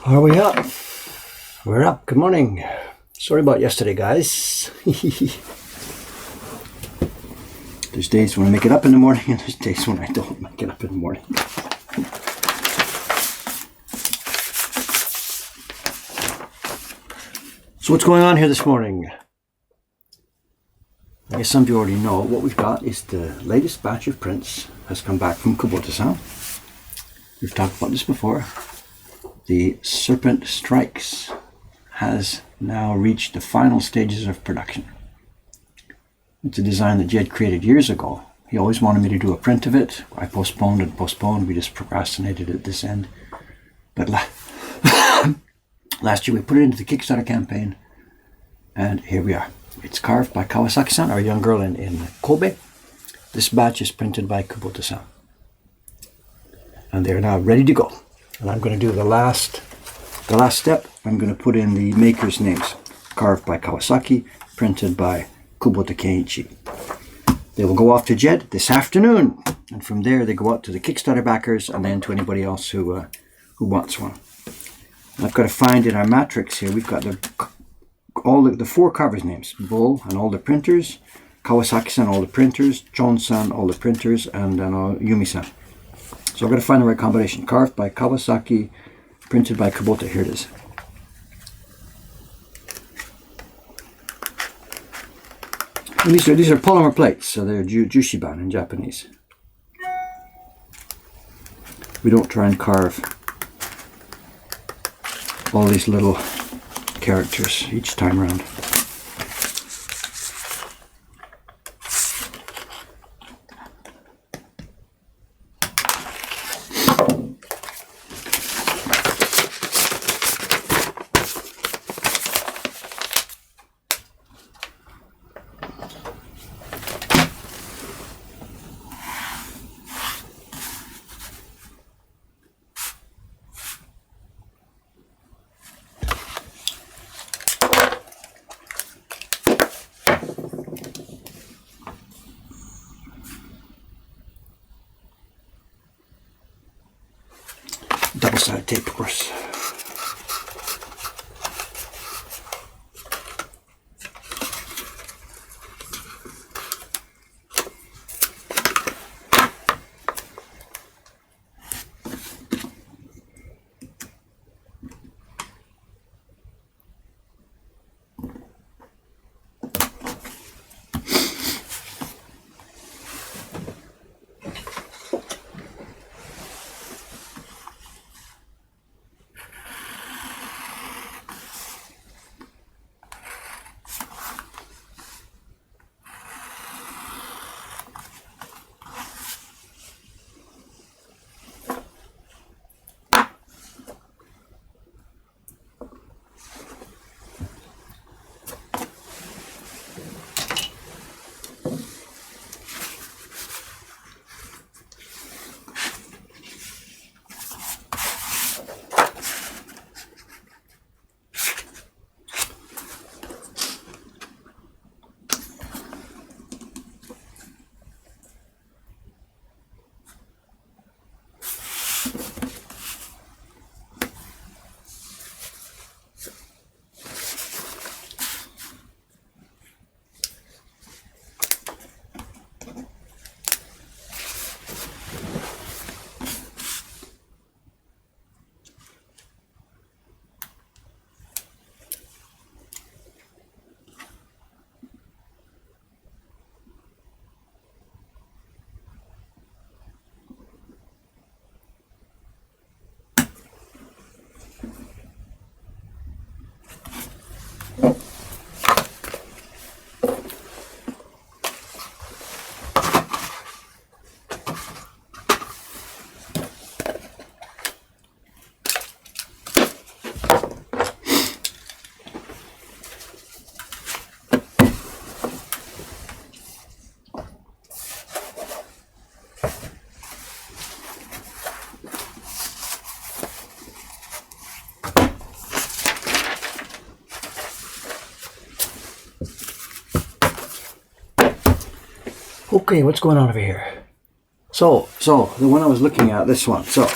Are we up? We're up. Good morning. Sorry about yesterday, guys. There's days when I make it up in the morning and there's days when I don't make it up in the morning. So what's going on here this morning? I guess some of you already know what we've got is the latest batch of prints has come back from Kubota-san. We've talked about this before. The Serpent Strikes has now reached the final stages of production. It's a design that Jed created years ago. He always wanted me to do a print of it. I postponed and postponed. We just procrastinated at this end. But last year we put it into the Kickstarter campaign, and here we are. It's carved by Kawasaki-san, our young girl in Kobe. This batch is printed by Kubota-san. And they're now ready to go. And I'm going to do the last step. I'm going to put in the makers' names. Carved by Kawasaki, printed by Kubota Kenichi. They will go off to Jed this afternoon. And from there they go out to the Kickstarter backers and then to anybody else who wants one. And I've got to find in our matrix here, we've got all the four carvers' names. Bull and all the printers, Kawasaki-san, all the printers, Chon-san, all the printers, and then Yumi-san. So I've got to find the right combination. Carved by Kawasaki, printed by Kubota. Here it is. And these are polymer plates, so they're jushiban in Japanese. We don't try and carve all these little characters each time around. Double-sided tape, of course. Okay, what's going on over here? So the one I was looking at, this one. So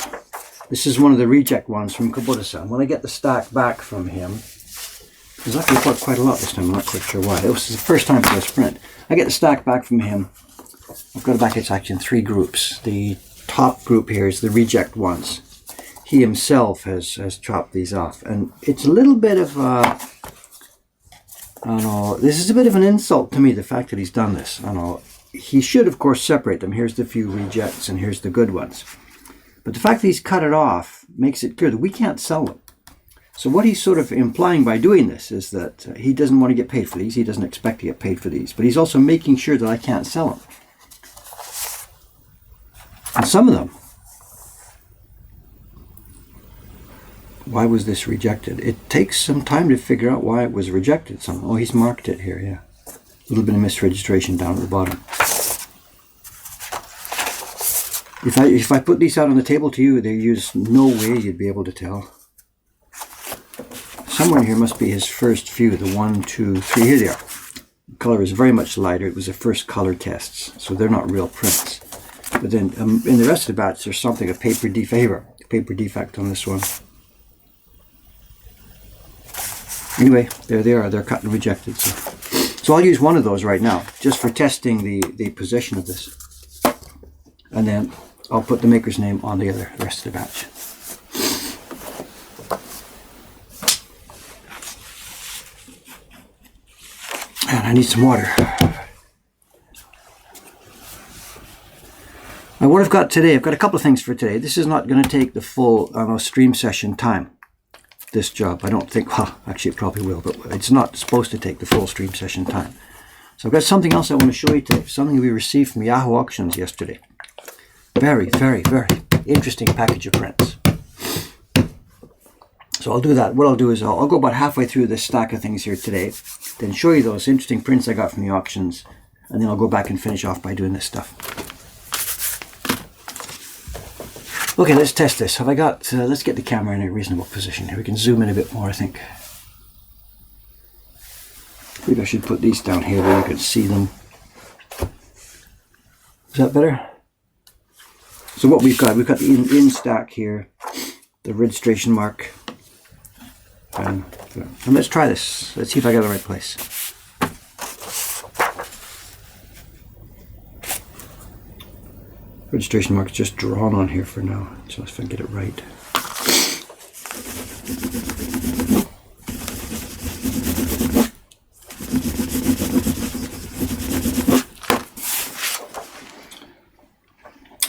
This is one of the reject ones from Kubota-san. When I get the stack back from him, there's actually quite a lot this time, I'm not quite sure why. This is the first time for this print. I get the stack back from him. I've got it back, it's actually in 3 groups. The top group here is the reject ones. He himself has chopped these off. And it's a little bit of I don't know, this is a bit of an insult to me, the fact that he's done this. I don't know. He should, of course, separate them. Here's the few rejects and here's the good ones. But the fact that he's cut it off makes it clear that we can't sell them. So what he's sort of implying by doing this is that he doesn't want to get paid for these. He doesn't expect to get paid for these. But he's also making sure that I can't sell them. And some of them, why was this rejected? It takes some time to figure out why it was rejected. Oh, he's marked it here, yeah. A little bit of misregistration down at the bottom. If I put these out on the table to you, there's no way you'd be able to tell. Somewhere in here must be his first few, the 1, 2, 3. Here they are. The color is very much lighter. It was the first color tests, so they're not real prints. But then in the rest of the batch, there's something, a paper defect on this one. Anyway, there they are. They're cut and rejected. So I'll use one of those right now, just for testing the position of this. And then I'll put the maker's name on the rest of the batch. And I need some water. Now what I've got today, I've got a couple of things for today. This is not going to take the full stream session time, this job. I don't think, well, actually it probably will, but it's not supposed to take the full stream session time. So I've got something else I want to show you today, something we received from Yahoo Auctions yesterday. Very, very, very interesting package of prints. So I'll do that. What I'll do is I'll go about halfway through this stack of things here today, then show you those interesting prints I got from the auctions, and then I'll go back and finish off by doing this stuff. Okay, let's test this. Have I got, let's get the camera in a reasonable position here. We can zoom in a bit more, I think. Maybe I should put these down here where you can see them. Is that better? So what we've got the in stack here, the registration mark. And let's try this. Let's see if I got the right place. Registration mark is just drawn on here for now, so if I get it right.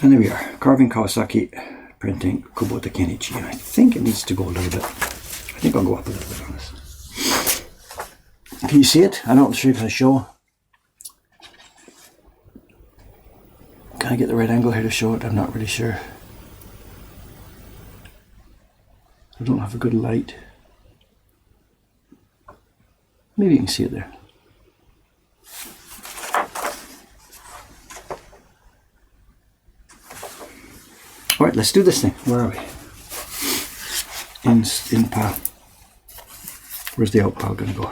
And there we are, carving Kawasaki, printing Kubota Kenichi. And I think it needs to go a little bit. I think I'll go up a little bit on this. Can you see it? I don't know if I show. Can I get the right angle here to show it? I'm not really sure. I don't have a good light. Maybe you can see it there. All right, let's do this thing. Where are we? In pile. Where's the out pile going to go?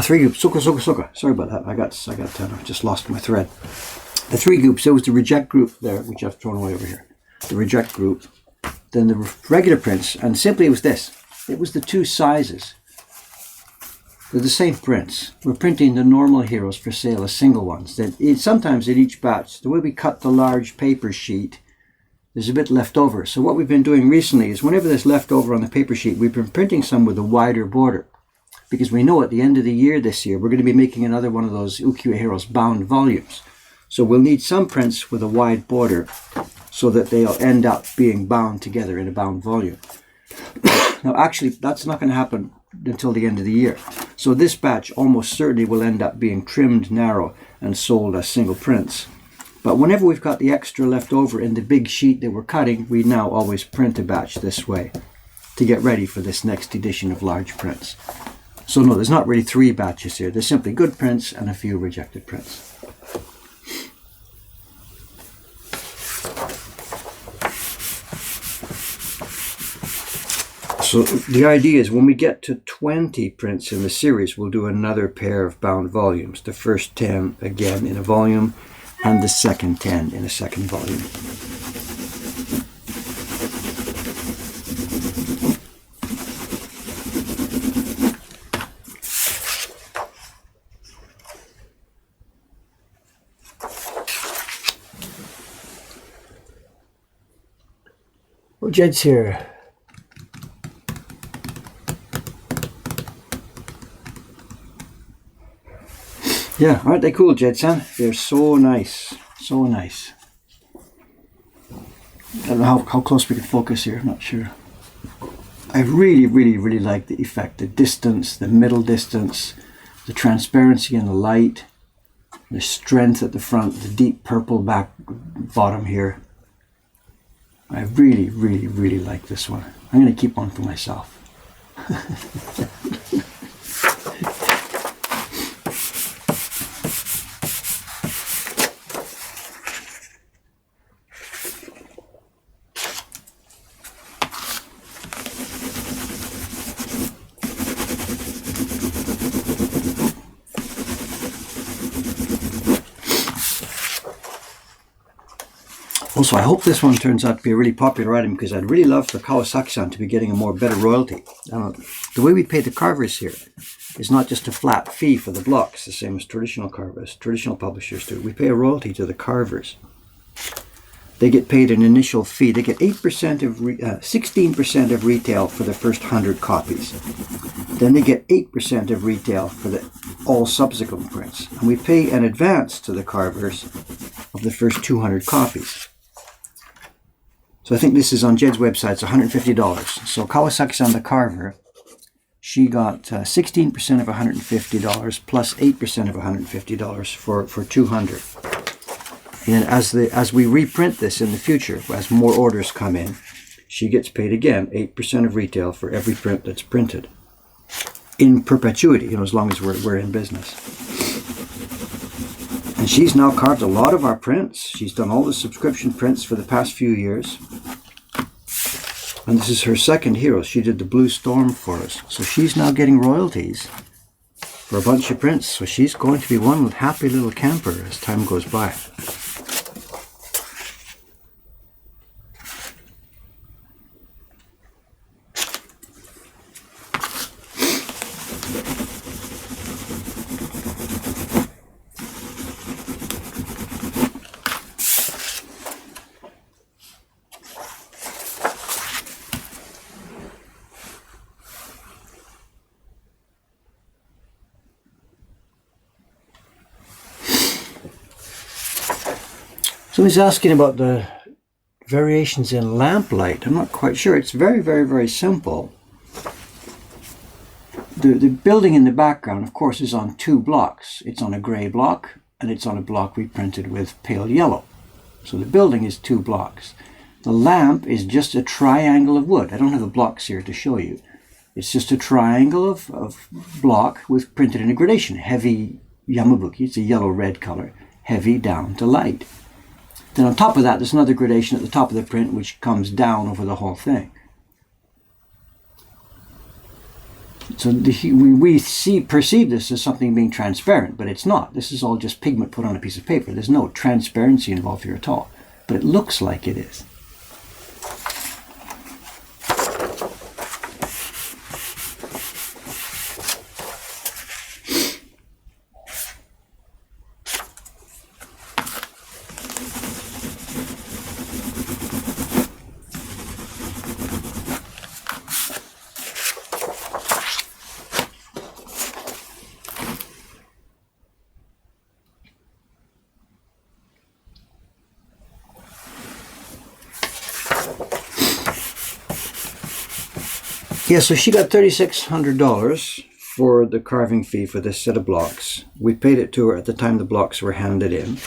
3 groups. Soka. Sorry about that. I just lost my thread. The 3 groups. There was the reject group there, which I've thrown away over here. The reject group. Then the regular prints, and simply it was this. It was the 2 sizes. They're the same prints. We're printing the normal heroes for sale as single ones. Sometimes in each batch, the way we cut the large paper sheet, there's a bit left over. So what we've been doing recently is whenever there's left over on the paper sheet, we've been printing some with a wider border. Because we know at the end of the year this year, we're going to be making another one of those Ukiyo Heroes bound volumes. So we'll need some prints with a wide border so that they'll end up being bound together in a bound volume. Now actually, that's not going to happen until the end of the year. So this batch almost certainly will end up being trimmed narrow and sold as single prints. But whenever we've got the extra left over in the big sheet that we're cutting, we now always print a batch this way to get ready for this next edition of large prints. So no, there's not really 3 batches here. There's simply good prints and a few rejected prints. So the idea is when we get to 20 prints in the series, we'll do another pair of bound volumes. The first 10 again in a volume, and the second 10 in a second volume. Well, Jed's here. Yeah, aren't they cool, Jed-san? They're so nice. So nice. I don't know how close we can focus here, I'm not sure. I really like the effect. The distance, the middle distance, the transparency in the light, the strength at the front, the deep purple bottom here. I really like this one. I'm going to keep one for myself. Also, I hope this one turns out to be a really popular item because I'd really love for Kawasaki-san to be getting a better royalty. The way we pay the carvers here is not just a flat fee for the blocks, the same as traditional carvers, traditional publishers do. We pay a royalty to the carvers. They get paid an initial fee. They get 16% of retail for the first 100 copies. Then they get 8% of retail for all subsequent prints. And we pay an advance to the carvers of the first 200 copies. So I think this is on Jed's website, it's $150. So Kawasaki-san, the carver, she got 16% of $150 plus 8% of $150 for 200. And as we reprint this in the future, as more orders come in, she gets paid again 8% of retail for every print that's printed in perpetuity, as long as we're in business. And she's now carved a lot of our prints. She's done all the subscription prints for the past few years. And this is her second hero. She did the Blue Storm for us. So she's now getting royalties for a bunch of prints. So she's going to be one happy little camper as time goes by. Somebody's asking about the variations in lamplight. I'm not quite sure. It's very simple. The building in the background, of course, is on 2 blocks. It's on a grey block, and it's on a block we printed with pale yellow. So the building is 2 blocks. The lamp is just a triangle of wood. I don't have the blocks here to show you. It's just a triangle of block with printed in a gradation. Heavy Yamabuki, it's a yellow-red color. Heavy down to light. Then on top of that, there's another gradation at the top of the print which comes down over the whole thing. So perceive this as something being transparent, but it's not. This is all just pigment put on a piece of paper. There's no transparency involved here at all. But it looks like it is. Yeah, so she got $3,600 for the carving fee for this set of blocks. We paid it to her at the time the blocks were handed in.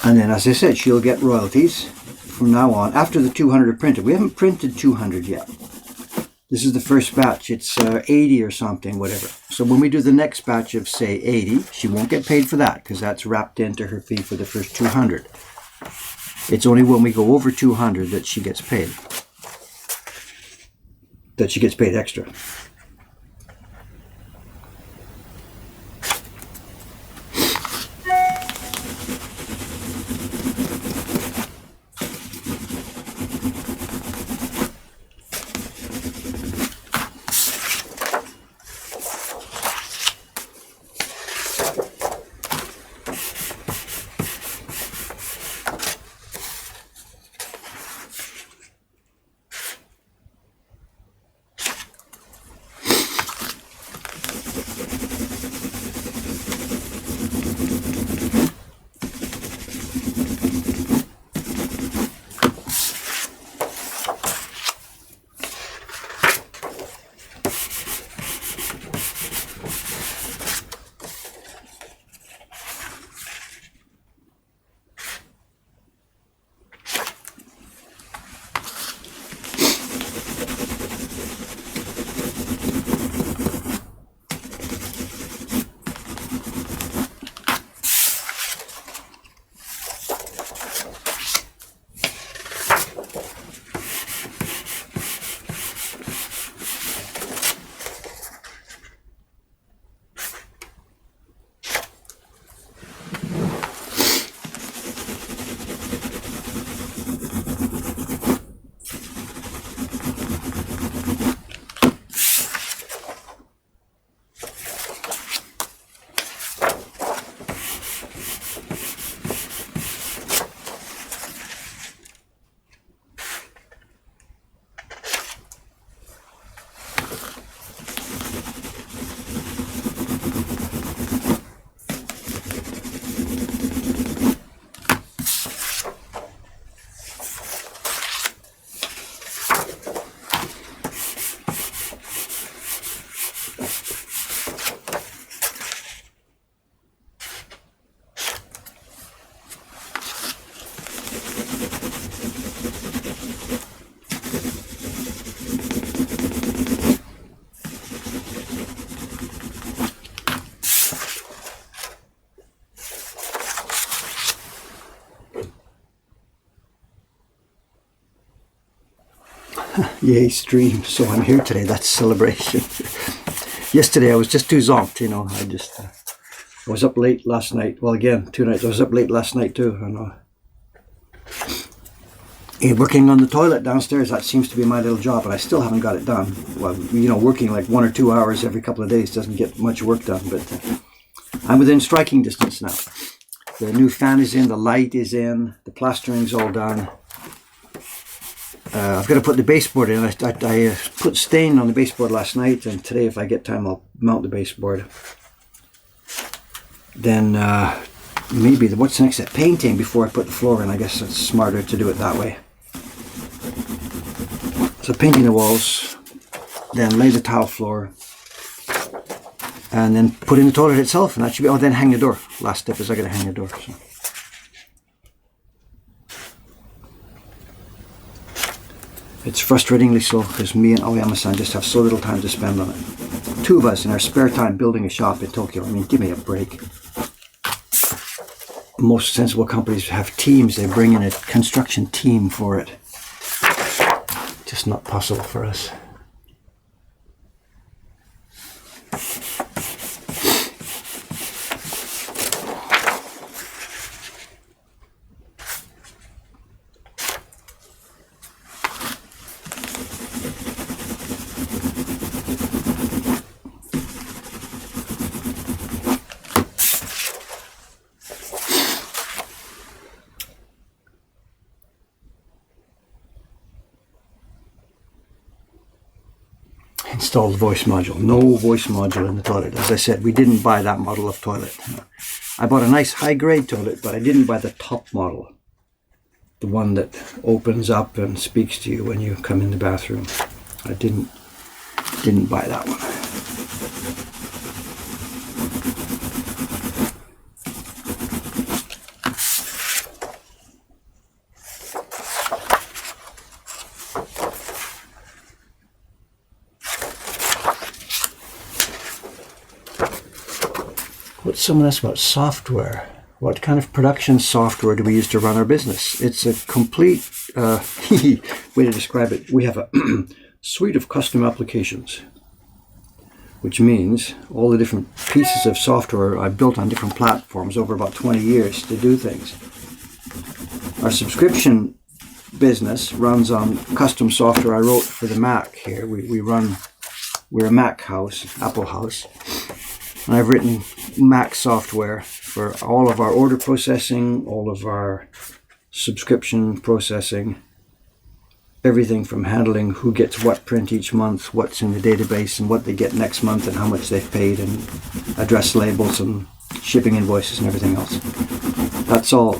And then, as I said, she'll get royalties from now on. After the 200 are printed, we haven't printed 200 yet. This is the first batch. It's 80 or something, whatever. So when we do the next batch of, say, 80, she won't get paid for that because that's wrapped into her fee for the first 200. It's only when we go over 200 that she gets paid. That she gets paid extra. Yay, stream. So I'm here today. That's celebration. Yesterday I was just too zonked, you know. I was up late last night. Well, again, 2 nights. I was up late last night too. And working on the toilet downstairs, that seems to be my little job, but I still haven't got it done. Well, you know, working like 1 or 2 hours every couple of days doesn't get much work done, but I'm within striking distance now. The new fan is in, the light is in, the plastering's all done. I've got to put the baseboard in. I put stain on the baseboard last night, and today, if I get time, I'll mount the baseboard. Then maybe what's next? Painting before I put the floor in. I guess it's smarter to do it that way. So painting the walls, then lay the tile floor, and then put in the toilet itself, and that should be. Oh, then hang the door. Last step is I got to hang the door. So. It's frustratingly so because me and Aoyama-san just have so little time to spend on it. 2 of us in our spare time building a shop in Tokyo. I mean, give me a break. Most sensible companies have teams. They bring in a construction team for it. Just not possible for us. install the voice module. No voice module in the toilet. As I said, we didn't buy that model of toilet. I bought a nice high-grade toilet, but I didn't buy the top model. The one that opens up and speaks to you when you come in the bathroom. I didn't buy that one. What's some of this about software? What kind of production software do we use to run our business? It's a complete way to describe it. We have a suite of custom applications, which means all the different pieces of software I built on different platforms over about 20 years to do things. Our subscription business runs on custom software I wrote for the Mac here. We're a Mac house, Apple house. And I've written Mac software for all of our order processing, all of our subscription processing, everything from handling who gets what print each month, what's in the database and what they get next month and how much they've paid, and address labels and shipping invoices and everything else. That's all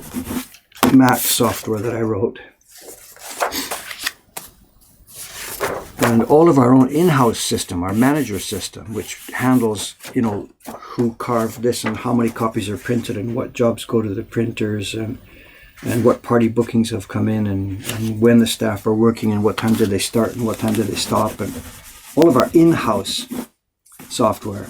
Mac software that I wrote. And all of our own in-house system, our manager system, which handles, who carved this and how many copies are printed and what jobs go to the printers and what party bookings have come in and when the staff are working and what time do they start and what time do they stop. And all of our in-house software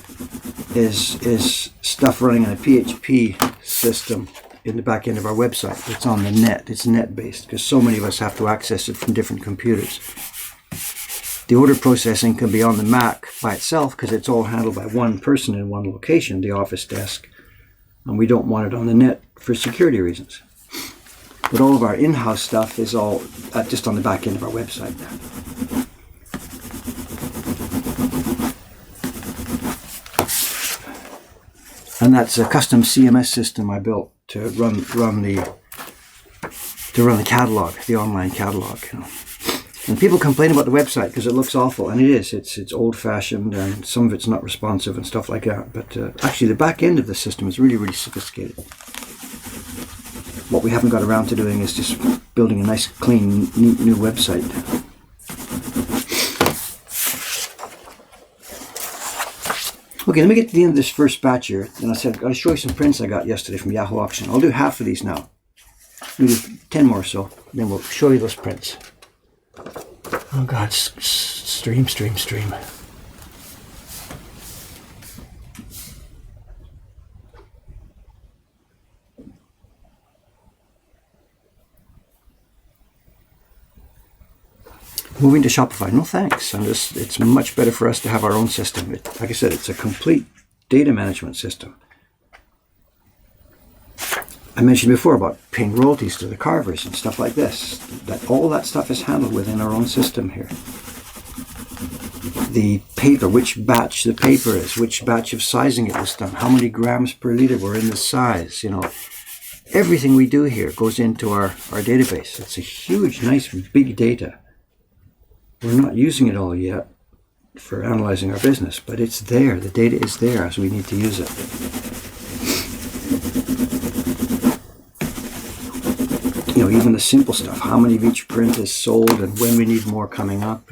is stuff running on a PHP system in the back end of our website. It's on the net. It's net-based because so many of us have to access it from different computers. The order processing can be on the Mac by itself because it's all handled by one person in one location, the office desk, and we don't want it on the net for security reasons. But all of our in-house stuff is all just on the back end of our website. And that's a custom CMS system I built to run the catalog, the online catalog. And people complain about the website because it looks awful, and it is. It's old-fashioned, and some of it's not responsive and stuff like that. But actually, the back end of the system is really, really sophisticated. What we haven't got around to doing is just building a nice, clean, neat new website. Okay, let me get to the end of this first batch here. And I said, I'll show you some prints I got yesterday from Yahoo Auction. I'll do half of these now. Maybe 10 more or so. Then we'll show you those prints. Oh God, stream. Moving to Shopify, no thanks. It's much better for us to have our own system. Like I said, it's a complete data management system. I mentioned before about paying royalties to the carvers and stuff like this. All that stuff is handled within our own system here. The paper, which batch the paper is, which batch of sizing it was done, how many grams per liter were in the size, Everything we do here goes into our database. It's a huge, nice, big data. We're not using it all yet for analyzing our business, but it's there. The data is there as we need to use it. Even the simple stuff, how many of each print is sold and when we need more coming up.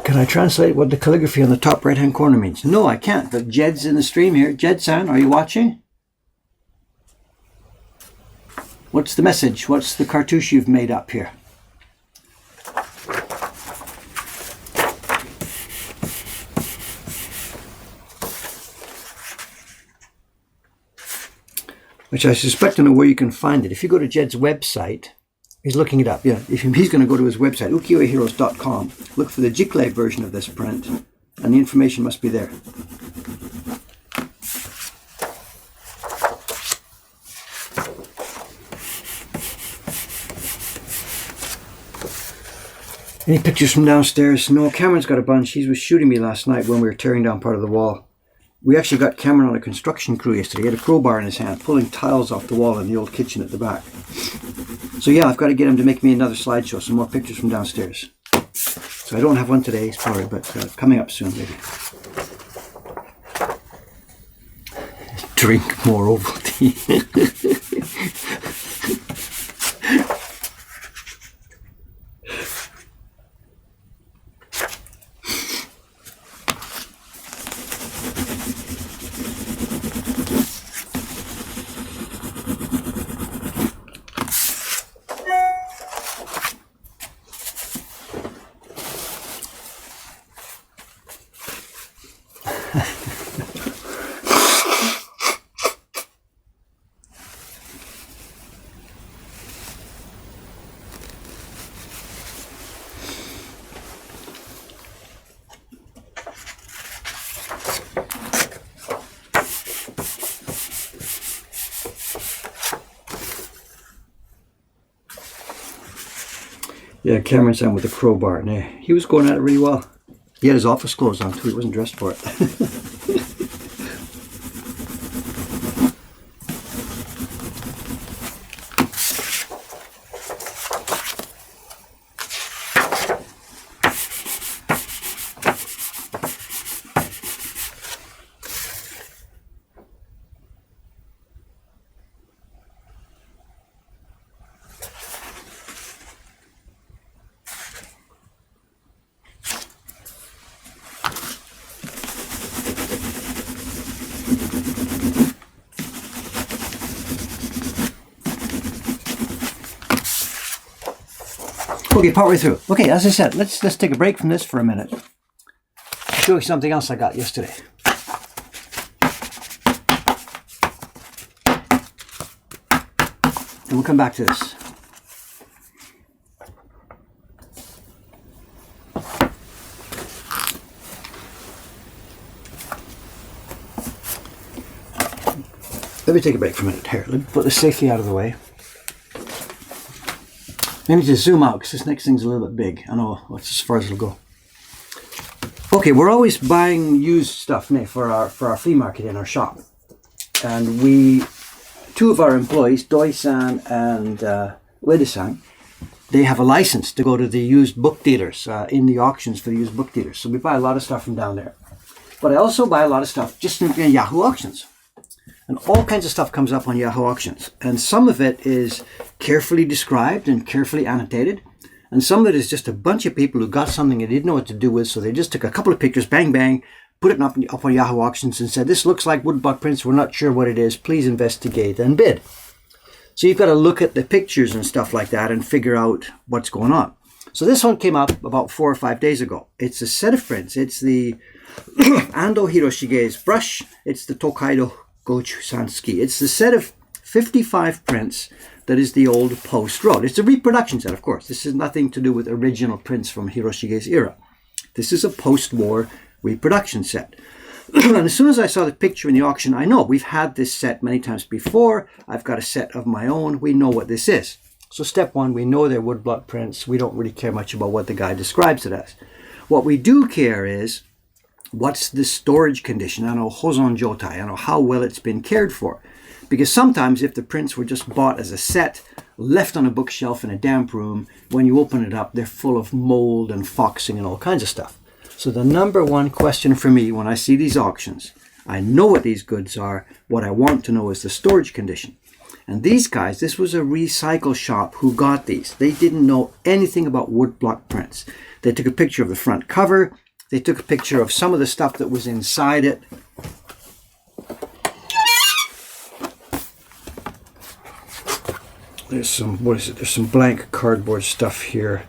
Can I translate what the calligraphy on the top right-hand corner means? No, I can't, but Jed's in the stream here. Jed-san, are you watching? What's the message? What's the cartouche you've made up here? Which I suspect to know where you can find it. If you go to Jed's website, he's looking it up. Yeah, if he's going to go to his website, ukiyo-heroes.com, look for the Jikle version of this print, and the information must be there. Any pictures from downstairs? No, Cameron's got a bunch. He was shooting me last night when we were tearing down part of the wall. We actually got Cameron on a construction crew yesterday. He had a crowbar in his hand, pulling tiles off the wall in the old kitchen at the back. So yeah, I've got to get him to make me another slideshow, some more pictures from downstairs. So I don't have one today, sorry, but coming up soon, maybe. Drink more Ovaltine. Yeah, Cameron's on with the crowbar. And he was going at it really well. He had his office clothes on too. He wasn't dressed for it. Okay, partway through. Okay, as I said, let's take a break from this for a minute. I'll show you something else I got yesterday. And we'll come back to this. Let me take a break for a minute here. Let me put this safely out of the way. I need to zoom out because this next thing's a little bit big. I know that's as far as it'll go. Okay, we're always buying used stuff for our flea market in our shop. And two of our employees, Doi-san and Ueda-san, they have a license to go to the used book dealers in the auctions for the used book dealers. So we buy a lot of stuff from down there. But I also buy a lot of stuff just in Yahoo auctions. And all kinds of stuff comes up on Yahoo auctions. And some of it is carefully described and carefully annotated. And some of it is just a bunch of people who got something they didn't know what to do with. So they just took a couple of pictures, bang, bang, put it up on Yahoo auctions and said, this looks like woodblock prints. We're not sure what it is. Please investigate and bid. So you've got to look at the pictures and stuff like that and figure out what's going on. So this one came up about 4 or 5 days ago. It's a set of prints. It's the Ando Hiroshige's brush. It's the Tokaido Gochusanski. It's the set of 55 prints that is the old Post Road. It's a reproduction set, of course. This has nothing to do with original prints from Hiroshige's era. This is a post-war reproduction set. And as soon as I saw the picture in the auction, I know we've had this set many times before. I've got a set of my own. We know what this is. So step one, we know they're woodblock prints. We don't really care much about what the guy describes it as. What we do care is what's the storage condition? Hozon jotai, how well it's been cared for. Because sometimes if the prints were just bought as a set, left on a bookshelf in a damp room, when you open it up, they're full of mold and foxing and all kinds of stuff. So the number one question for me when I see these auctions, I know what these goods are. What I want to know is the storage condition. And these guys, this was a recycle shop who got these. They didn't know anything about woodblock prints. They took a picture of the front cover. They took a picture of some of the stuff that was inside it. There's some, There's some blank cardboard stuff here.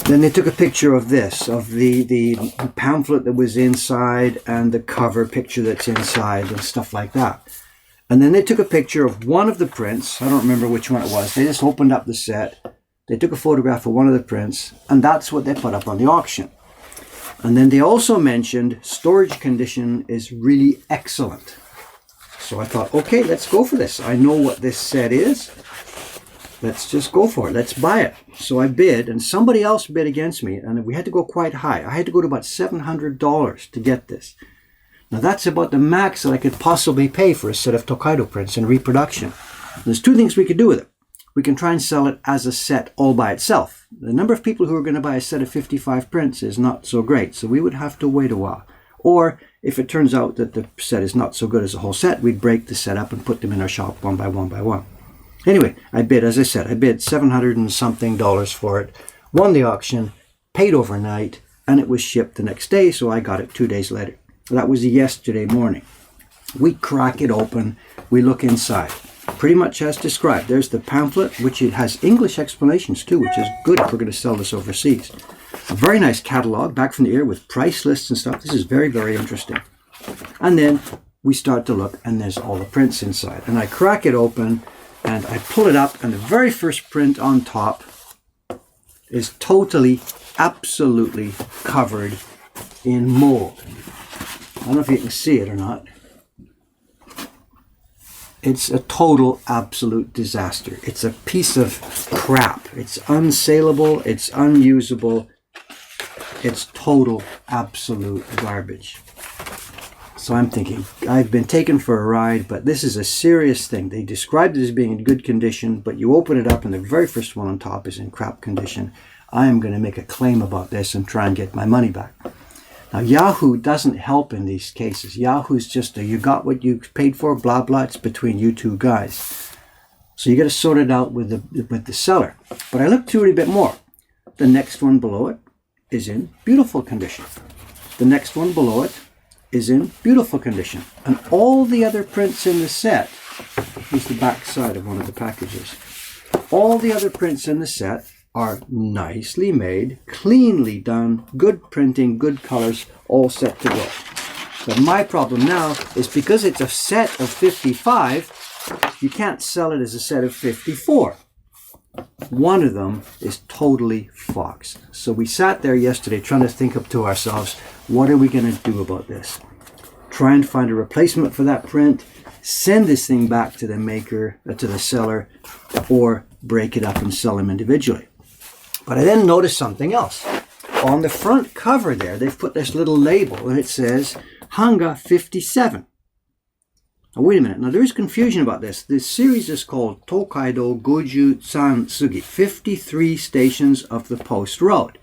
Then they took a picture of this, of the pamphlet that was inside and the cover picture that's inside and stuff like that. And then they took a picture of one of the prints. I don't remember which one it was. They just opened up the set. They took a photograph of one of the prints, and that's what they put up on the auction. And then they also mentioned storage condition is really excellent. So I thought, okay, let's go for this. I know what this set is. let's just go for it. Let's buy it. So I bid, and somebody else bid against me, and we had to go quite high. I had to go to about $700 to get this. Now that's about the max that I could possibly pay for a set of Tokaido prints in reproduction. And there's two things we could do with it. We can try and sell it as a set all by itself. The number of people who are going to buy a set of 55 prints is not so great, so we would have to wait a while. Or if it turns out that the set is not so good as a whole set, we'd break the set up and put them in our shop one by one by one. Anyway, I bid, as I said, I bid $700 and something for it, won the auction, paid overnight, and it was shipped the next day, so I got it 2 days later. That was yesterday morning. We crack it open, we look inside. Pretty much as described. There's the pamphlet, which it has English explanations too, which is good if we're going to sell this overseas. A very nice catalog, back from the ear with price lists and stuff. This is very, very interesting. And then we start to look, and there's all the prints inside. And I crack it open, and I pull it up, and the very first print on top is totally, absolutely covered in mold. I don't know if you can see it or not. It's a total, absolute disaster. It's a piece of crap. It's unsaleable. It's unusable. It's total, absolute garbage. So I'm thinking, I've been taken for a ride, but this is a serious thing. They described it as being in good condition, but you open it up and the very first one on top is in crap condition. I am going to make a claim about this and try and get my money back. Now, Yahoo doesn't help in these cases. Yahoo's just a, you got what you paid for, blah, blah. It's between you two guys. So you got to sort it out with the seller. But I looked through it a bit more. The next one below it is in beautiful condition. The next one below it is in beautiful condition. And all the other prints in the set, here's the back side of one of the packages. All the other prints in the set are nicely made, cleanly done, good printing, good colors, all set to go. But my problem now is because it's a set of 55, you can't sell it as a set of 54. One of them is totally foxed. So we sat there yesterday trying to think up to ourselves, what are we going to do about this? Try and find a replacement for that print, send this thing back to the maker, to the seller, or break it up and sell them individually. But I then noticed something else. On the front cover there, they've put this little label and it says Hanga 57. Now wait a minute, now there is confusion about this. This series is called Tokaido Goju Tsan Tsugi, 53 stations of the post road.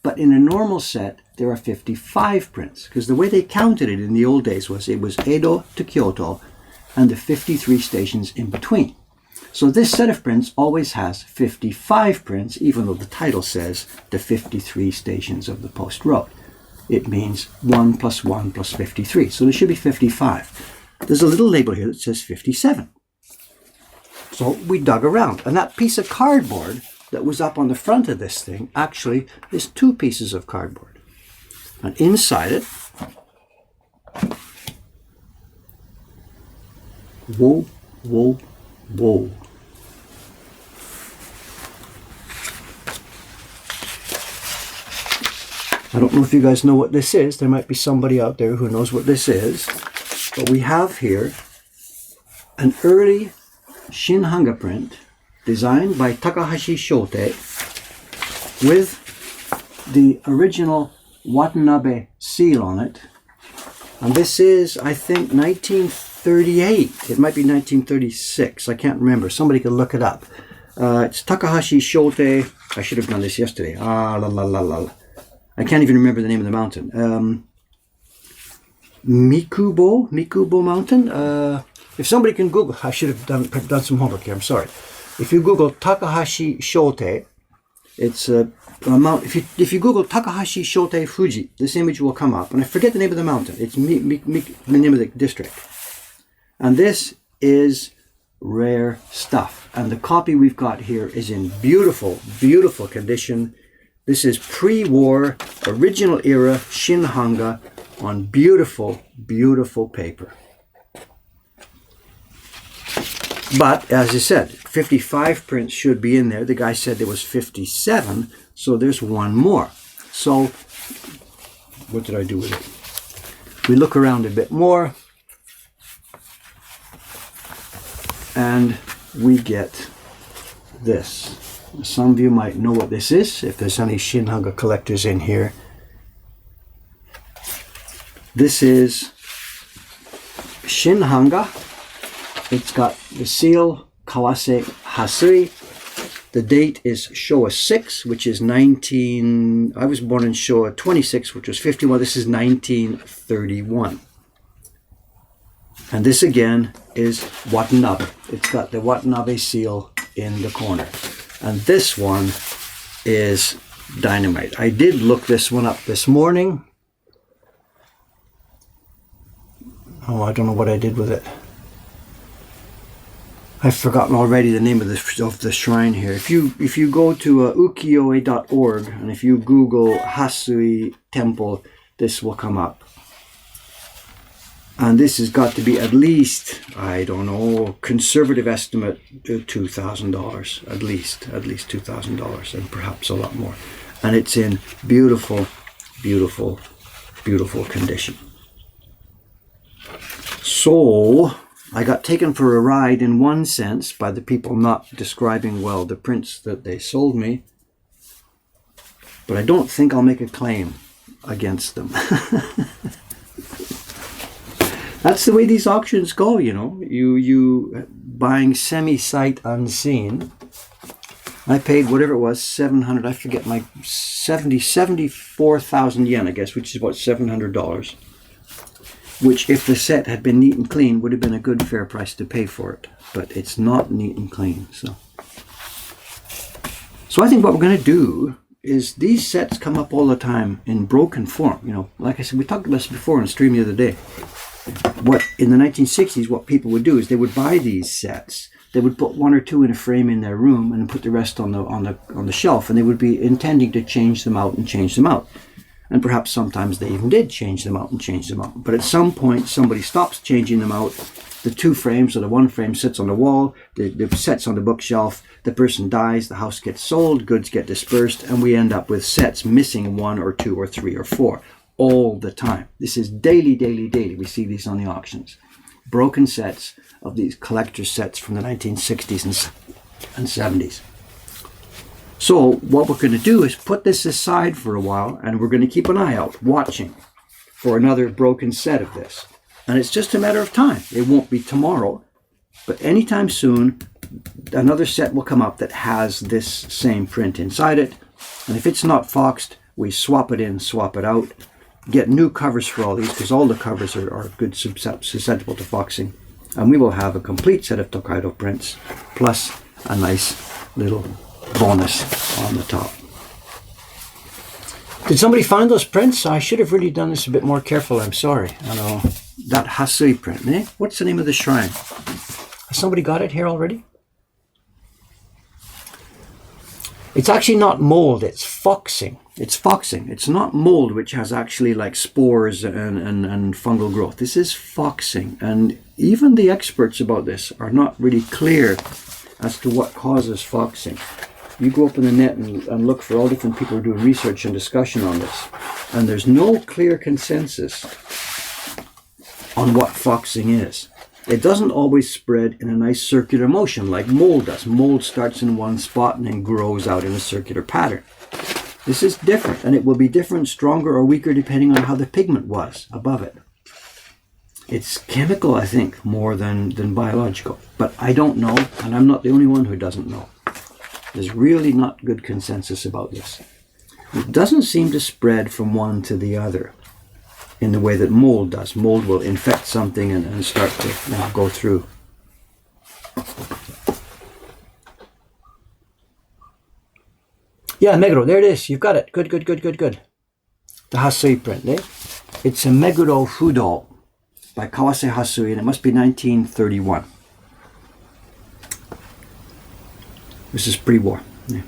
But in a normal set, there are 55 prints, because the way they counted it in the old days was it was Edo to Kyoto and the 53 stations in between. So this set of prints always has 55 prints, even though the title says the 53 stations of the post road. It means 1 plus 1 plus 53. So there should be 55. There's a little label here that says 57. So we dug around. And that piece of cardboard that was up on the front of this thing actually is 2 pieces of cardboard. And inside it, whoa, whoa, whoa. I don't know if you guys know what this is. There might be somebody out there who knows what this is. But we have here an early Shinhanga print designed by Takahashi Shote with the original Watanabe seal on it. And this is, I think, 1938. It might be 1936. I can't remember. Somebody could look it up. It's Takahashi Shote. I should have done this yesterday. I can't even remember the name of the mountain. Mikubo Mountain. If somebody can Google, I should have done some homework here. I'm sorry. If you Google Takahashi Shote, it's a mount. If you Google Takahashi Shote Fuji, this image will come up. And I forget the name of the mountain. It's the name of the district. And this is rare stuff. And the copy we've got here is in beautiful, beautiful condition. This is pre-war, original era Shinhanga on beautiful, beautiful paper. But, as I said, 55 prints should be in there. The guy said there was 57, so there's one more. So, what did I do with it? We look around a bit more, and we get this. Some of you might know what this is, if there's any Shinhanga collectors in here. This is Shinhanga. It's got the seal Kawase Hasui. The date is Showa 6, which is I was born in Showa 26, which was 51. This is 1931. And this again is Watanabe. It's got the Watanabe seal in the corner. And this one is dynamite. I did look this one up this morning. Oh, I don't know what I did with it. I've forgotten already the name of the shrine here. If you go to ukiyo-e.org and if you Google Hasui Temple, this will come up. And this has got to be at least, I don't know, conservative estimate $2,000, at least $2,000, and perhaps a lot more. And it's in beautiful, beautiful, beautiful condition. So I got taken for a ride in one sense by the people not describing well the prints that they sold me, but I don't think I'll make a claim against them. That's the way these auctions go, you know. You buying semi-sight unseen. I paid whatever it was, 700, I forget, my 74,000 yen, I guess, which is about $700. Which, if the set had been neat and clean, would have been a good fair price to pay for it. But it's not neat and clean, so I think what we're going to do is these sets come up all the time in broken form. You know, like I said, we talked about this before on a stream the other day. What in the 1960s, what people would do is they would buy these sets. They would put one or two in a frame in their room and put the rest on the shelf, and they would be intending to change them out and change them out. And perhaps sometimes they even did change them out and change them out. But at some point, somebody stops changing them out. The two frames or the one frame sits on the wall, the set's on the bookshelf, the person dies, the house gets sold, goods get dispersed, and we end up with sets missing one or two or three or four all the time. This is daily. We see these on the auctions. Broken sets of these collector's sets from the 1960s and 70s. So what we're going to do is put this aside for a while, and we're going to keep an eye out, watching for another broken set of this. And it's just a matter of time. It won't be tomorrow, but anytime soon, another set will come up that has this same print inside it. And if it's not foxed, we swap it in, swap it out, get new covers for all these, because all the covers are good, susceptible to foxing. And we will have a complete set of Tokaido prints, plus a nice little bonus on the top. Did somebody find those prints? I should have really done this a bit more careful. I'm sorry. I know that Hasui print, eh? What's the name of the shrine? Has somebody got it here already? It's actually not mold, it's foxing. It's foxing. It's not mold, which has actually like spores and fungal growth. This is foxing. And even the experts about this are not really clear as to what causes foxing. You go up in the net and look for all different people who do research and discussion on this. And there's no clear consensus on what foxing is. It doesn't always spread in a nice circular motion like mold does. Mold starts in one spot and then grows out in a circular pattern. This is different, and it will be different, stronger or weaker, depending on how the pigment was above it. It's chemical, I think, more than biological. But I don't know, and I'm not the only one who doesn't know. There's really not good consensus about this. It doesn't seem to spread from one to the other in the way that mold does. Mold will infect something and start to go through. Yeah, Meguro, there it is. You've got it. Good. The Hasui print, eh? It's a Meguro Fudo by Kawase Hasui, and it must be 1931. This is pre-war. Yeah.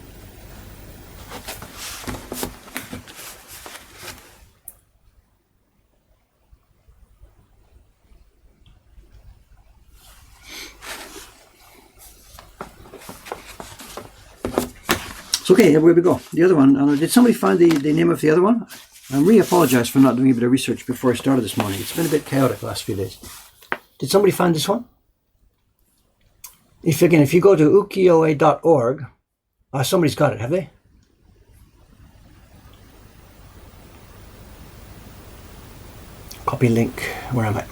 So, okay, here we go. The other one. Did somebody find the name of the other one? I really apologize for not doing a bit of research before I started this morning. It's been a bit chaotic the last few days. Did somebody find this one? If you go to ukiyo-e.org, somebody's got it, have they? Copy link. Where am I?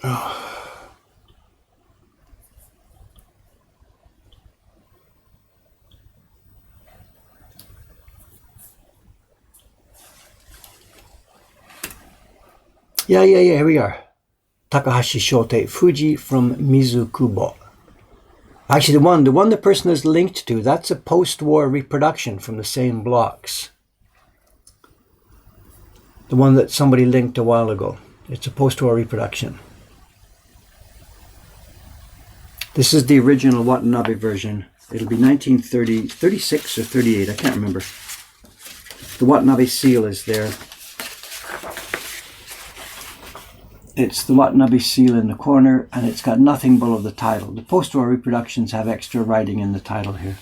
Oh. Yeah, here we are. Takahashi Shote, Fuji from Mizukubo. Actually, the one the person is linked to, that's a post-war reproduction from the same blocks. The one that somebody linked a while ago. It's a post-war reproduction. This is the original Watanabe version. It'll be 1936 or 38, I can't remember. The Watanabe seal is there. It's the Watanabe seal in the corner, and it's got nothing below the title. The post-war reproductions have extra writing in the title here.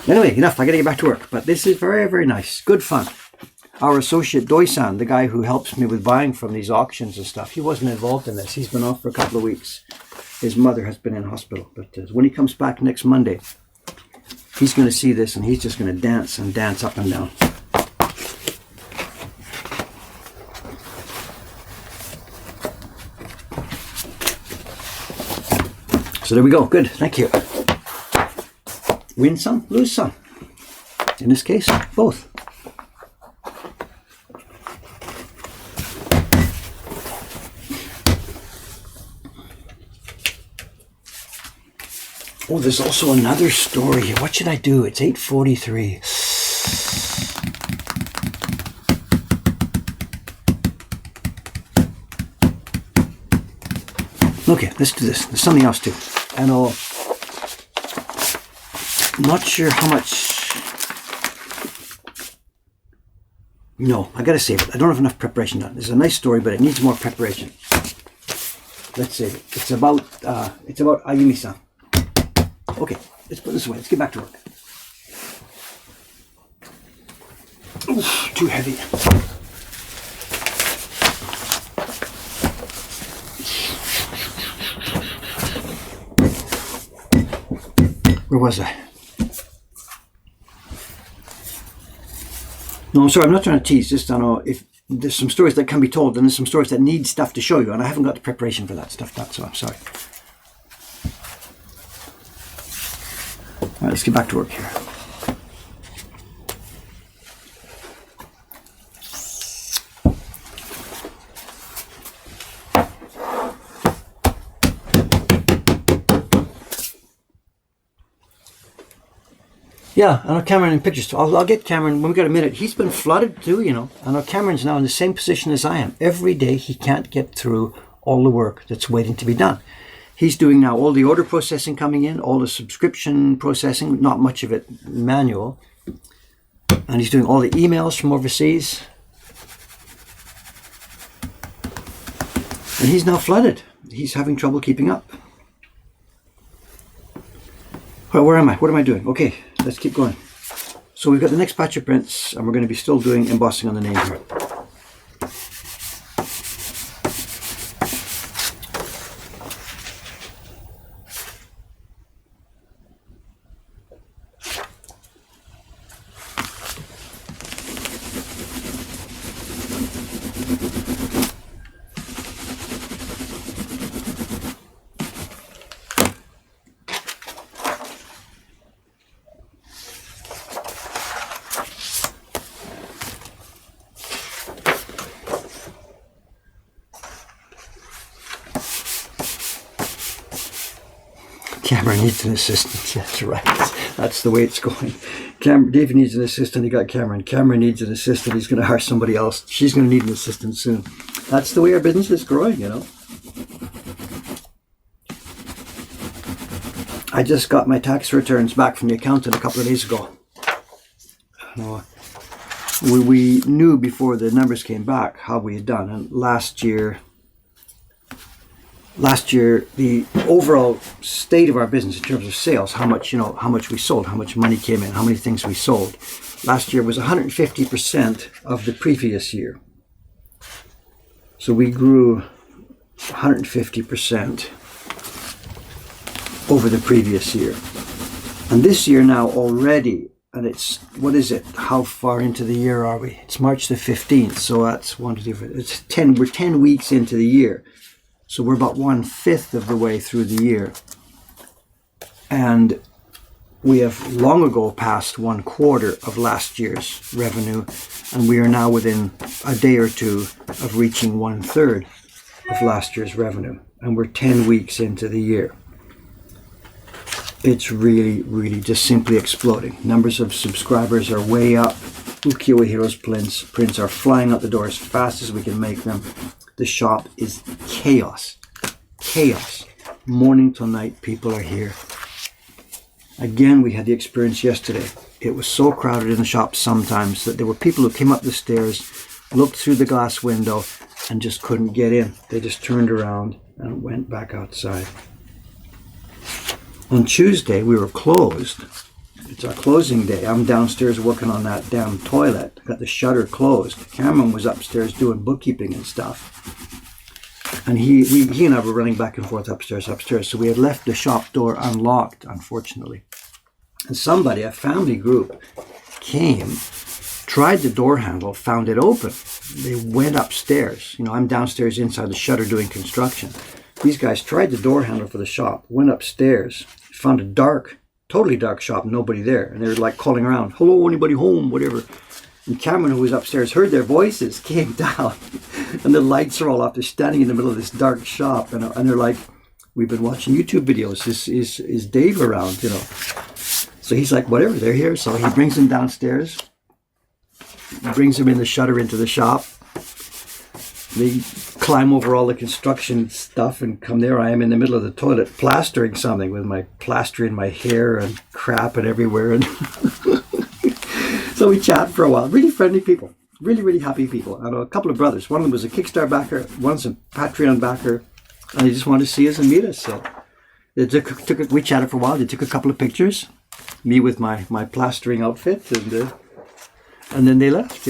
Anyway, enough. I gotta get back to work. But this is very, very nice. Good fun. Our associate Doi-san, the guy who helps me with buying from these auctions and stuff, he wasn't involved in this. He's been off for a couple of weeks. His mother has been in hospital. But when he comes back next Monday, he's going to see this, and he's just going to dance and dance up and down. So there we go. Good. Thank you. Win some, lose some. In this case, both. Oh, there's also another story here. What should I do? It's 8:43. Okay, let's do this. There's something else too. And I'm not sure how much. No, I gotta save it. I don't have enough preparation done. It's a nice story, but it needs more preparation. Let's save it. It's about Ayumi-san. Okay, let's put this away. Let's get back to work. Oof, too heavy. Where was I? No, I'm sorry, I'm not trying to tease. Just, I don't know, if there's some stories that can be told, and there's some stories that need stuff to show you, and I haven't got the preparation for that stuff, so I'm sorry. All right, let's get back to work here. Yeah, I know Cameron in pictures. I'll get Cameron when we got a minute. He's been flooded too, you know. I know Cameron's now in the same position as I am. Every day he can't get through all the work that's waiting to be done. He's doing now all the order processing coming in, all the subscription processing, not much of it manual. And he's doing all the emails from overseas. And he's now flooded. He's having trouble keeping up. Well, where am I? What am I doing? Okay, let's keep going. So we've got the next batch of prints, and we're going to be still doing embossing on the name here. Cameron needs an assistant. That's right. That's the way it's going. David needs an assistant. He got Cameron. Cameron needs an assistant. He's going to hire somebody else. She's going to need an assistant soon. That's the way our business is growing, you know. I just got my tax returns back from the accountant a couple of days ago. We knew before the numbers came back how we had done. And last year, last year, the overall state of our business in terms of sales, how much we sold, how much money came in, how many things we sold, last year was 150% of the previous year. So we grew 150% over the previous year. And this year now already, and it's, what is it? How far into the year are we? It's March the 15th, so that's we're 10 weeks into the year. So we're about 1/5 of the way through the year. And we have long ago passed 1/4 of last year's revenue, and we are now within a day or two of reaching 1/3 of last year's revenue. And we're 10 weeks into the year. It's really, really just simply exploding. Numbers of subscribers are way up. Ukiyo-e Heroes prints are flying out the door as fast as we can make them. The shop is chaos. Chaos. Morning till night, people are here. Again, we had the experience yesterday. It was so crowded in the shop sometimes that there were people who came up the stairs, looked through the glass window, and just couldn't get in. They just turned around and went back outside. On Tuesday, we were closed. It's our closing day. I'm downstairs working on that damn toilet. Got the shutter closed. Cameron was upstairs doing bookkeeping and stuff. And he and I were running back and forth upstairs. So we had left the shop door unlocked, unfortunately. And somebody, a family group, came, tried the door handle, found it open. They went upstairs. I'm downstairs inside the shutter doing construction. These guys tried the door handle for the shop, went upstairs, found a totally dark shop, nobody there. And they were like calling around, hello, anybody home, whatever. And Cameron, who was upstairs, heard their voices, came down, and the lights are all off. They're standing in the middle of this dark shop, and they're like, we've been watching YouTube videos. Is Dave around, So he's like, whatever, they're here. So he brings them downstairs, brings them in the shutter into the shop. They climb over all the construction stuff and come there. I am in the middle of the toilet plastering something with my plaster in my hair and crap and everywhere. And so we chat for a while. Really friendly people. Really, really happy people. I know a couple of brothers. One of them was a Kickstarter backer. One's a Patreon backer. And they just wanted to see us and meet us. So we chatted for a while. They took a couple of pictures. Me with my plastering outfit. And then they left,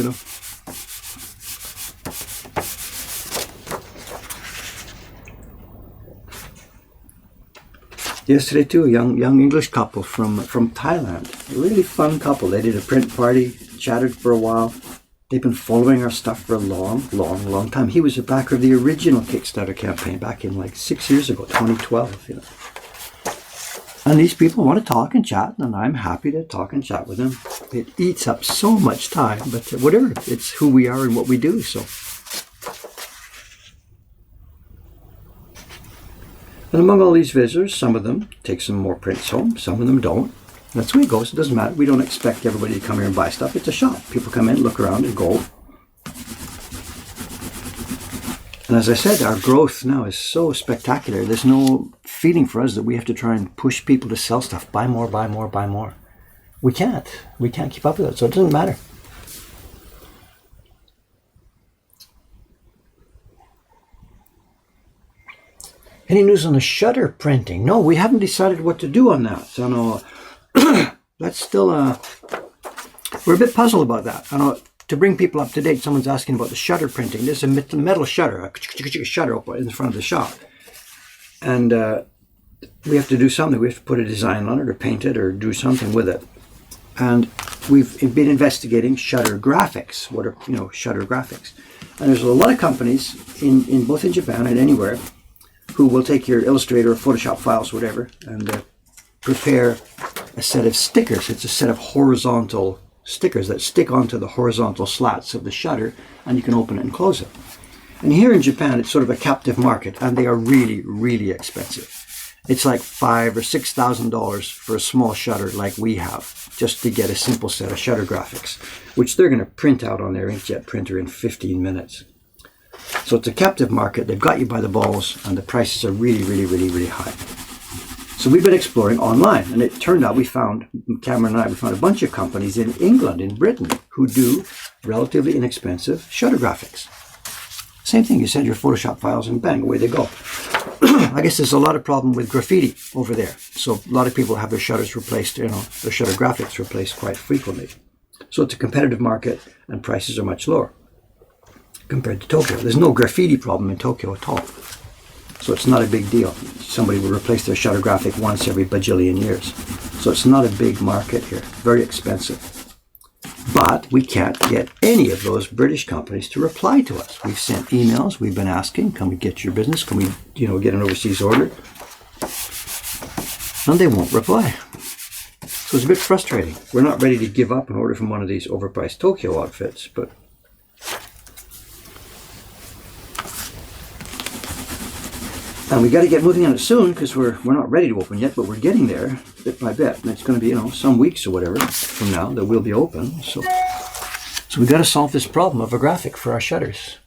Yesterday too, a young English couple from Thailand. A really fun couple. They did a print party, chatted for a while. They've been following our stuff for a long time. He was a backer of the original Kickstarter campaign back in like 6 years ago, 2012. And these people want to talk and chat, and I'm happy to talk and chat with them. It eats up so much time, but whatever. It's who we are and what we do. So. And among all these visitors, some of them take some more prints home, some of them don't. That's the way it goes. It doesn't matter. We don't expect everybody to come here and buy stuff. It's a shop. People come in, look around, and go. And as I said, our growth now is so spectacular. There's no feeling for us that we have to try and push people to sell stuff. Buy more, buy more, buy more. We can't. We can't keep up with it, so it doesn't matter. Any news on the shutter printing? No, we haven't decided what to do on that. So no, that's still we're a bit puzzled about that. I know, to bring people up to date, someone's asking about the shutter printing. There's a metal shutter, a shutter up in front of the shop. And we have to do something. We have to put a design on it or paint it or do something with it. And we've been investigating shutter graphics. What are, shutter graphics? And there's a lot of companies in both in Japan and anywhere who will take your Illustrator or Photoshop files, whatever, and prepare a set of stickers. It's a set of horizontal stickers that stick onto the horizontal slats of the shutter, and you can open it and close it. And here in Japan, it's sort of a captive market, and they are really, really expensive. It's like $5,000 or $6,000 for a small shutter like we have, just to get a simple set of shutter graphics, which they're going to print out on their inkjet printer in 15 minutes. So it's a captive market. They've got you by the balls, and the prices are really, really, really, really high. So we've been exploring online, and it turned out Cameron and I found a bunch of companies in England, in Britain, who do relatively inexpensive shutter graphics. Same thing, you send your Photoshop files and bang, away they go. I guess there's a lot of problem with graffiti over there. So a lot of people have their shutters replaced, their shutter graphics replaced quite frequently. So it's a competitive market and prices are much lower compared to Tokyo. There's no graffiti problem in Tokyo at all. So it's not a big deal. Somebody would replace their shutter graphic once every bajillion years. So it's not a big market here. Very expensive. But we can't get any of those British companies to reply to us. We've sent emails. We've been asking, can we get your business? Can we, get an overseas order? And they won't reply. So it's a bit frustrating. We're not ready to give up and order from one of these overpriced Tokyo outfits, but and we got to get moving on it soon because we're not ready to open yet, but we're getting there bit by bit. And it's going to be, some weeks or whatever from now that we'll be open. So we got to solve this problem of a graphic for our shutters.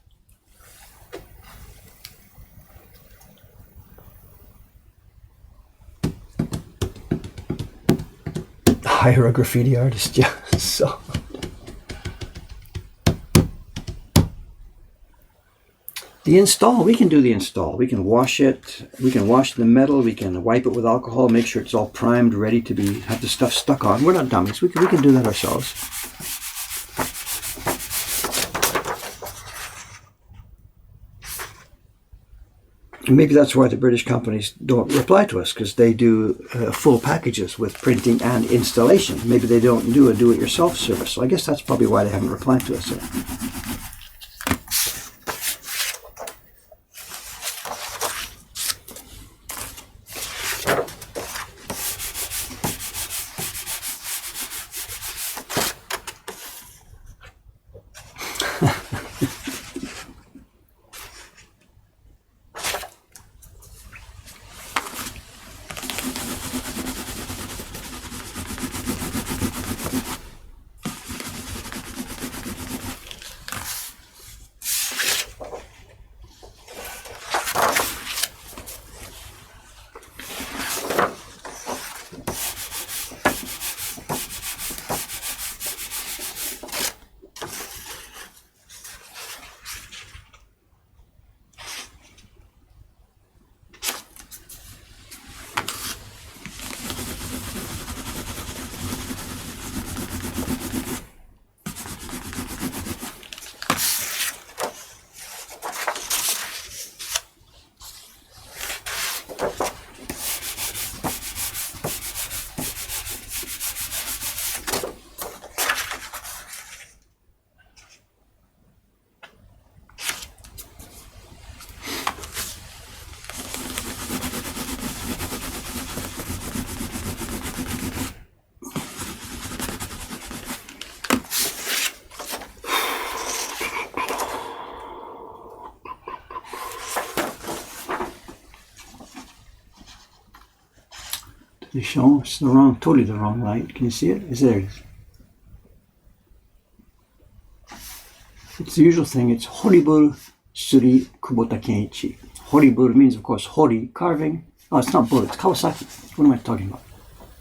Hire a graffiti artist, yeah. So. The install, we can do the install. We can wash it. We can wash the metal. We can wipe it with alcohol, make sure it's all primed, ready to have the stuff stuck on. We're not dummies. We can do that ourselves. And maybe that's why the British companies don't reply to us, because they do full packages with printing and installation. Maybe they don't do a do-it-yourself service. So I guess that's probably why they haven't replied to us yet. It's totally the wrong light. Can you see it? There it is. It's the usual thing. It's Horiburu Suri Kubota Kenichi. Horiburu means, of course, Hori, carving. Oh, it's not bull, it's Kawasaki. What am I talking about?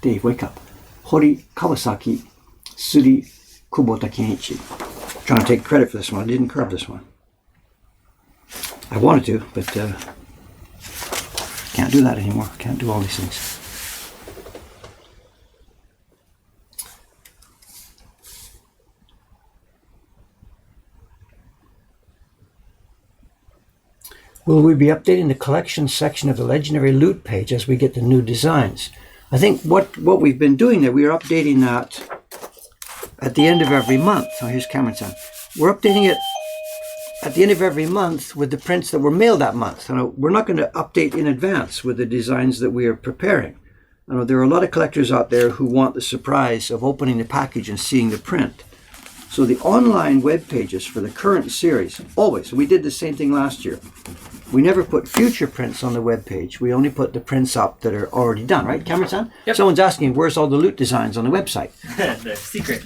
Dave, wake up. Hori, Kawasaki, Suri Kubota Kenichi. I'm trying to take credit for this one. I didn't carve this one. I wanted to, but can't do that anymore. Can't do all these things. Will we be updating the collection section of the Legendary Loot page as we get the new designs? I think what we've been doing there, we are updating that at the end of every month. Oh, here's Cameron-san. We're updating it at the end of every month with the prints that were mailed that month. We're not going to update in advance with the designs that we are preparing. There are a lot of collectors out there who want the surprise of opening the package and seeing the print. So the online web pages for the current series, always, we did the same thing last year. We never put future prints on the web page. We only put the prints up that are already done, right, Cameron-san? Yep. Someone's asking, where's all the loot designs on the website? The secret.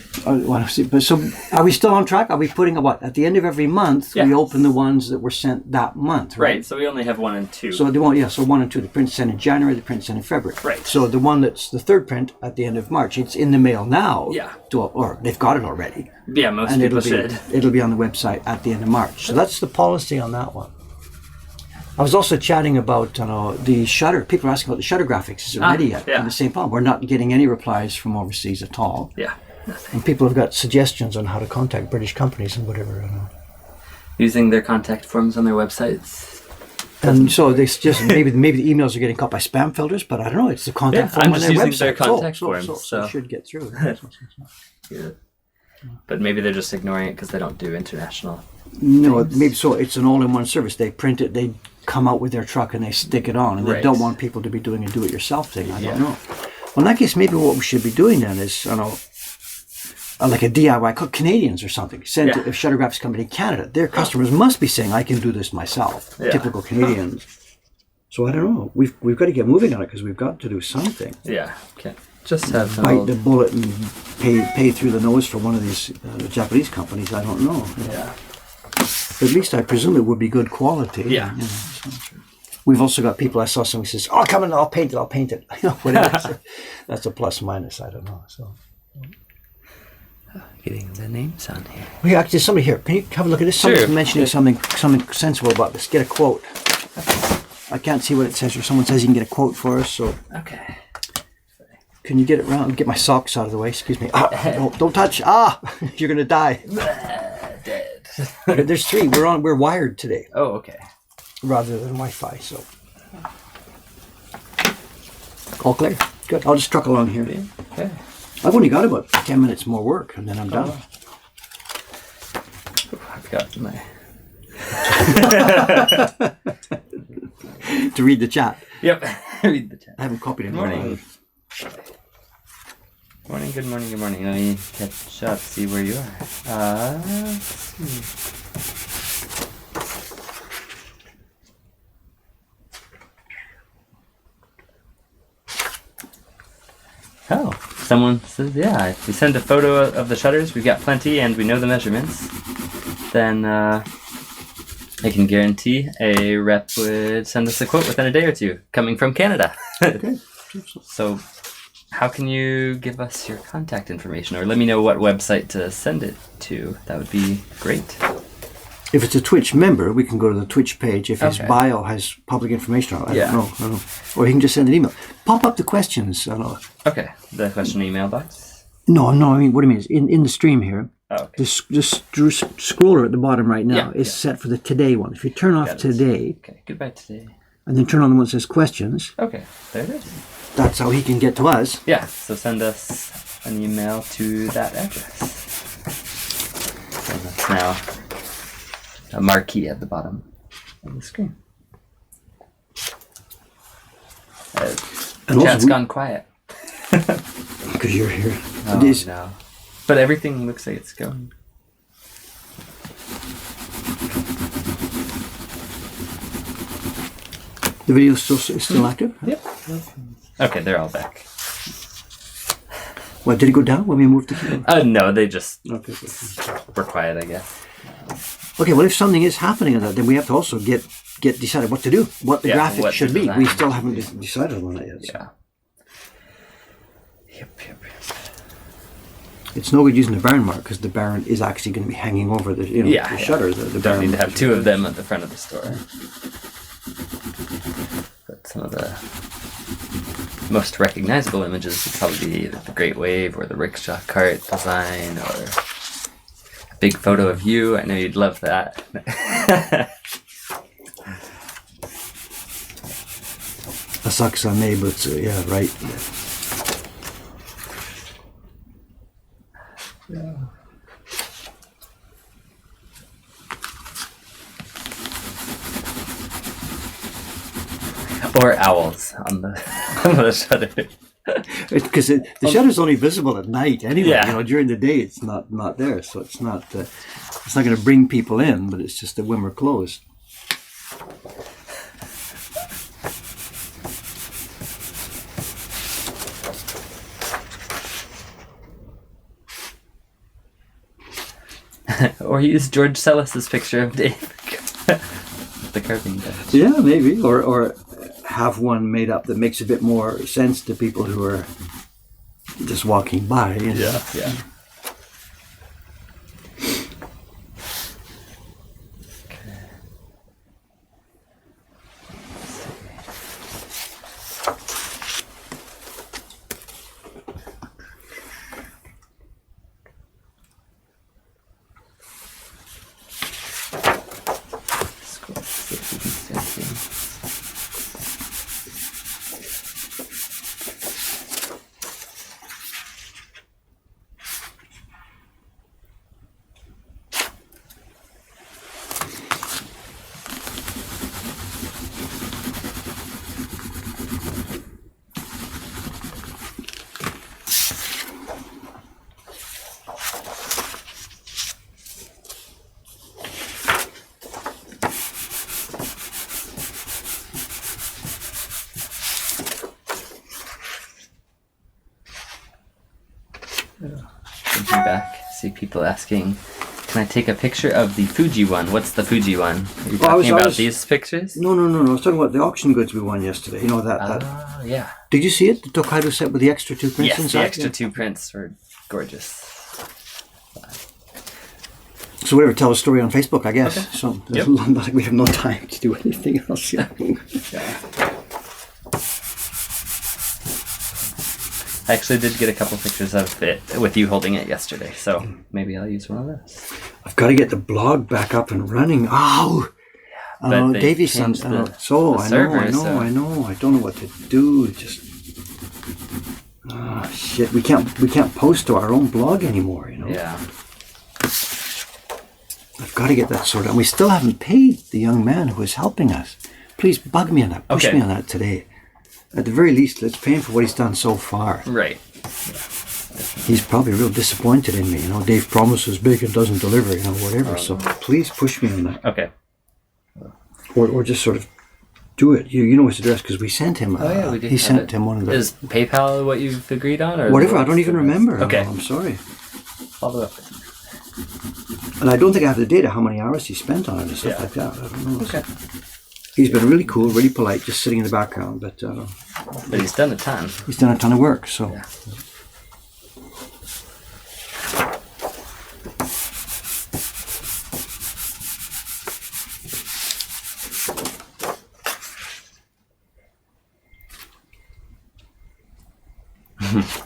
So are we still on track? Are we putting what? At the end of every month, Yeah. we open the ones that were sent that month, right? Right, so we only have 1 and 2. So so 1 and 2, the print's sent in January, the print's sent in February. Right. So the one that's the third print at the end of March, it's in the mail now. Yeah. Or they've got it already. Yeah, most And people should. it'll be on the website at the end of March. So that's the policy on that one. I was also chatting about the shutter. People are asking about the shutter graphics. Is it ready yet? Yeah. And the same problem. We're not getting any replies from overseas at all. Yeah. Nothing. And people have got suggestions on how to contact British companies and whatever. Using their contact forms on their websites. And so they suggest maybe the emails are getting caught by spam filters, but I don't know. It's the contact form I'm on just their using website. their contact forms, So it should get through. Yeah. But maybe they're just ignoring it because they don't do international. No, maybe so. It's an all-in-one service. They print it, they come out with their truck, and they stick it on. And they don't want people to be doing a do-it-yourself thing. I don't know. Well, in that case, maybe what we should be doing then is, like a DIY called Canadians or something. Send to a shutter graphics company in Canada. Their customers must be saying, "I can do this myself." Yeah. Typical Canadians. So I don't know. We've got to get moving on it because we've got to do something. Yeah. Okay. Just have Bite the bullet and pay through the nose for one of these Japanese companies. I don't know. Yeah. But at least I presume it would be good quality. Yeah. We've also got people. I saw somebody says, "Oh, come in, I'll paint it." Whatever. That's a plus minus. I don't know. So Getting the names on here. we actually somebody here. Can you have a look at this? Someone's mentioning something sensible about this. Get a quote. I can't see what it says. Or someone says you can get a quote for us. So Okay. can you get it round? Get my socks out of the way. Excuse me. Don't touch. You're gonna die. Dead. There's three. We're wired today Oh, okay. rather than Wi-Fi. So all clear. Good. I'll just truck along here. Okay. I've only got about 10 minutes more work, and then I'm done. I've got my. To read the chat. Yep. Read the chat. I haven't copied it. Good morning. Morning. Good morning. Good morning. Let me catch up. See where you are. Let's see. Oh, someone says, yeah, if we send a photo of the shutters, we've got plenty and we know the measurements, then I can guarantee a rep would send us a quote within a day or two, coming from Canada. Okay. So how can you give us your contact information, or let me know what website to send it to? That would be great. If it's a Twitch member, we can go to the Twitch page. If his bio has public information on it, I don't know. Or he can just send an email. Pop up the questions. I don't know. Okay, the question email box? No, I mean, what I mean is, in the stream here, okay. the scroller at the bottom right now is set for the today one. If you turn off today, okay, goodbye today, and then turn on the one that says questions, okay, there it is. That's how he can get to us. Yeah, so send us an email to that address. And that's now a marquee at the bottom of the screen. And Chat's gone quiet. Because you're here. Oh, no. But everything looks like it's going. The video is still active? Yep. Okay, they're all back. What, did it go down when we moved the keyboard? No, they just Okay. were quiet, I guess. Okay, well, if something is happening on that, then we have to also get decided what to do, what the graphic what should to be. design. We still haven't decided on that yet. So. Yeah. Yep. It's no good using the Baron mark because the Baron is actually going to be hanging over the the shutter. The Don't Baron need to mark have two of them at the front of the store. But some of the most recognizable images would probably be either the Great Wave or the rickshaw cart design or a big photo of you. I know you'd love that. Asakusame, but yeah, right. Yeah. Or owls on the shutter. Because the shutter's only visible at night anyway. Yeah. During the day it's not there, so it's not going to bring people in. But it's just that when we're closed. Or use George Sellis's picture of Dave. The carving bench. Yeah, maybe. Or have one made up that makes a bit more sense to people who are just walking by. Yeah. Thinking back, see people asking, can I take a picture of the Fuji one? What's the Fuji one? Are you talking about these pictures? No. I was talking about the auction goods we won yesterday. You know that. Yeah. Did you see it? The Tokaido set with the extra 2 prints inside? Yes, the extra 2 prints were gorgeous. So whatever, tell a story on Facebook, I guess. Okay. So we have no time to do anything else. Yeah. I actually did get a couple pictures of it with you holding it yesterday, so maybe I'll use one of those. I've got to get the blog back up and running. Oh! Davey's son. I know. I don't know what to do. Just shit. We can't post to our own blog anymore. You know. Yeah. I've got to get that sorted out. And we still haven't paid the young man who is helping us. Please bug me on that. Push me on that today. At the very least, let's pay him for what he's done so far. Right. He's probably real disappointed in me. You know, Dave promises big and doesn't deliver. You know, whatever. So please push me on that. Okay. Or just sort of do it. You know his address because we sent him. We did. He sent him one of the. Is PayPal what you've agreed on, or whatever? I don't even remember. Okay. I'm sorry. Follow up. And I don't think I have the data how many hours he spent on it and stuff like that. I don't know. Okay. He's been really cool, really polite, just sitting in the background. But he's done a ton. He's done a ton of work. So. Yeah.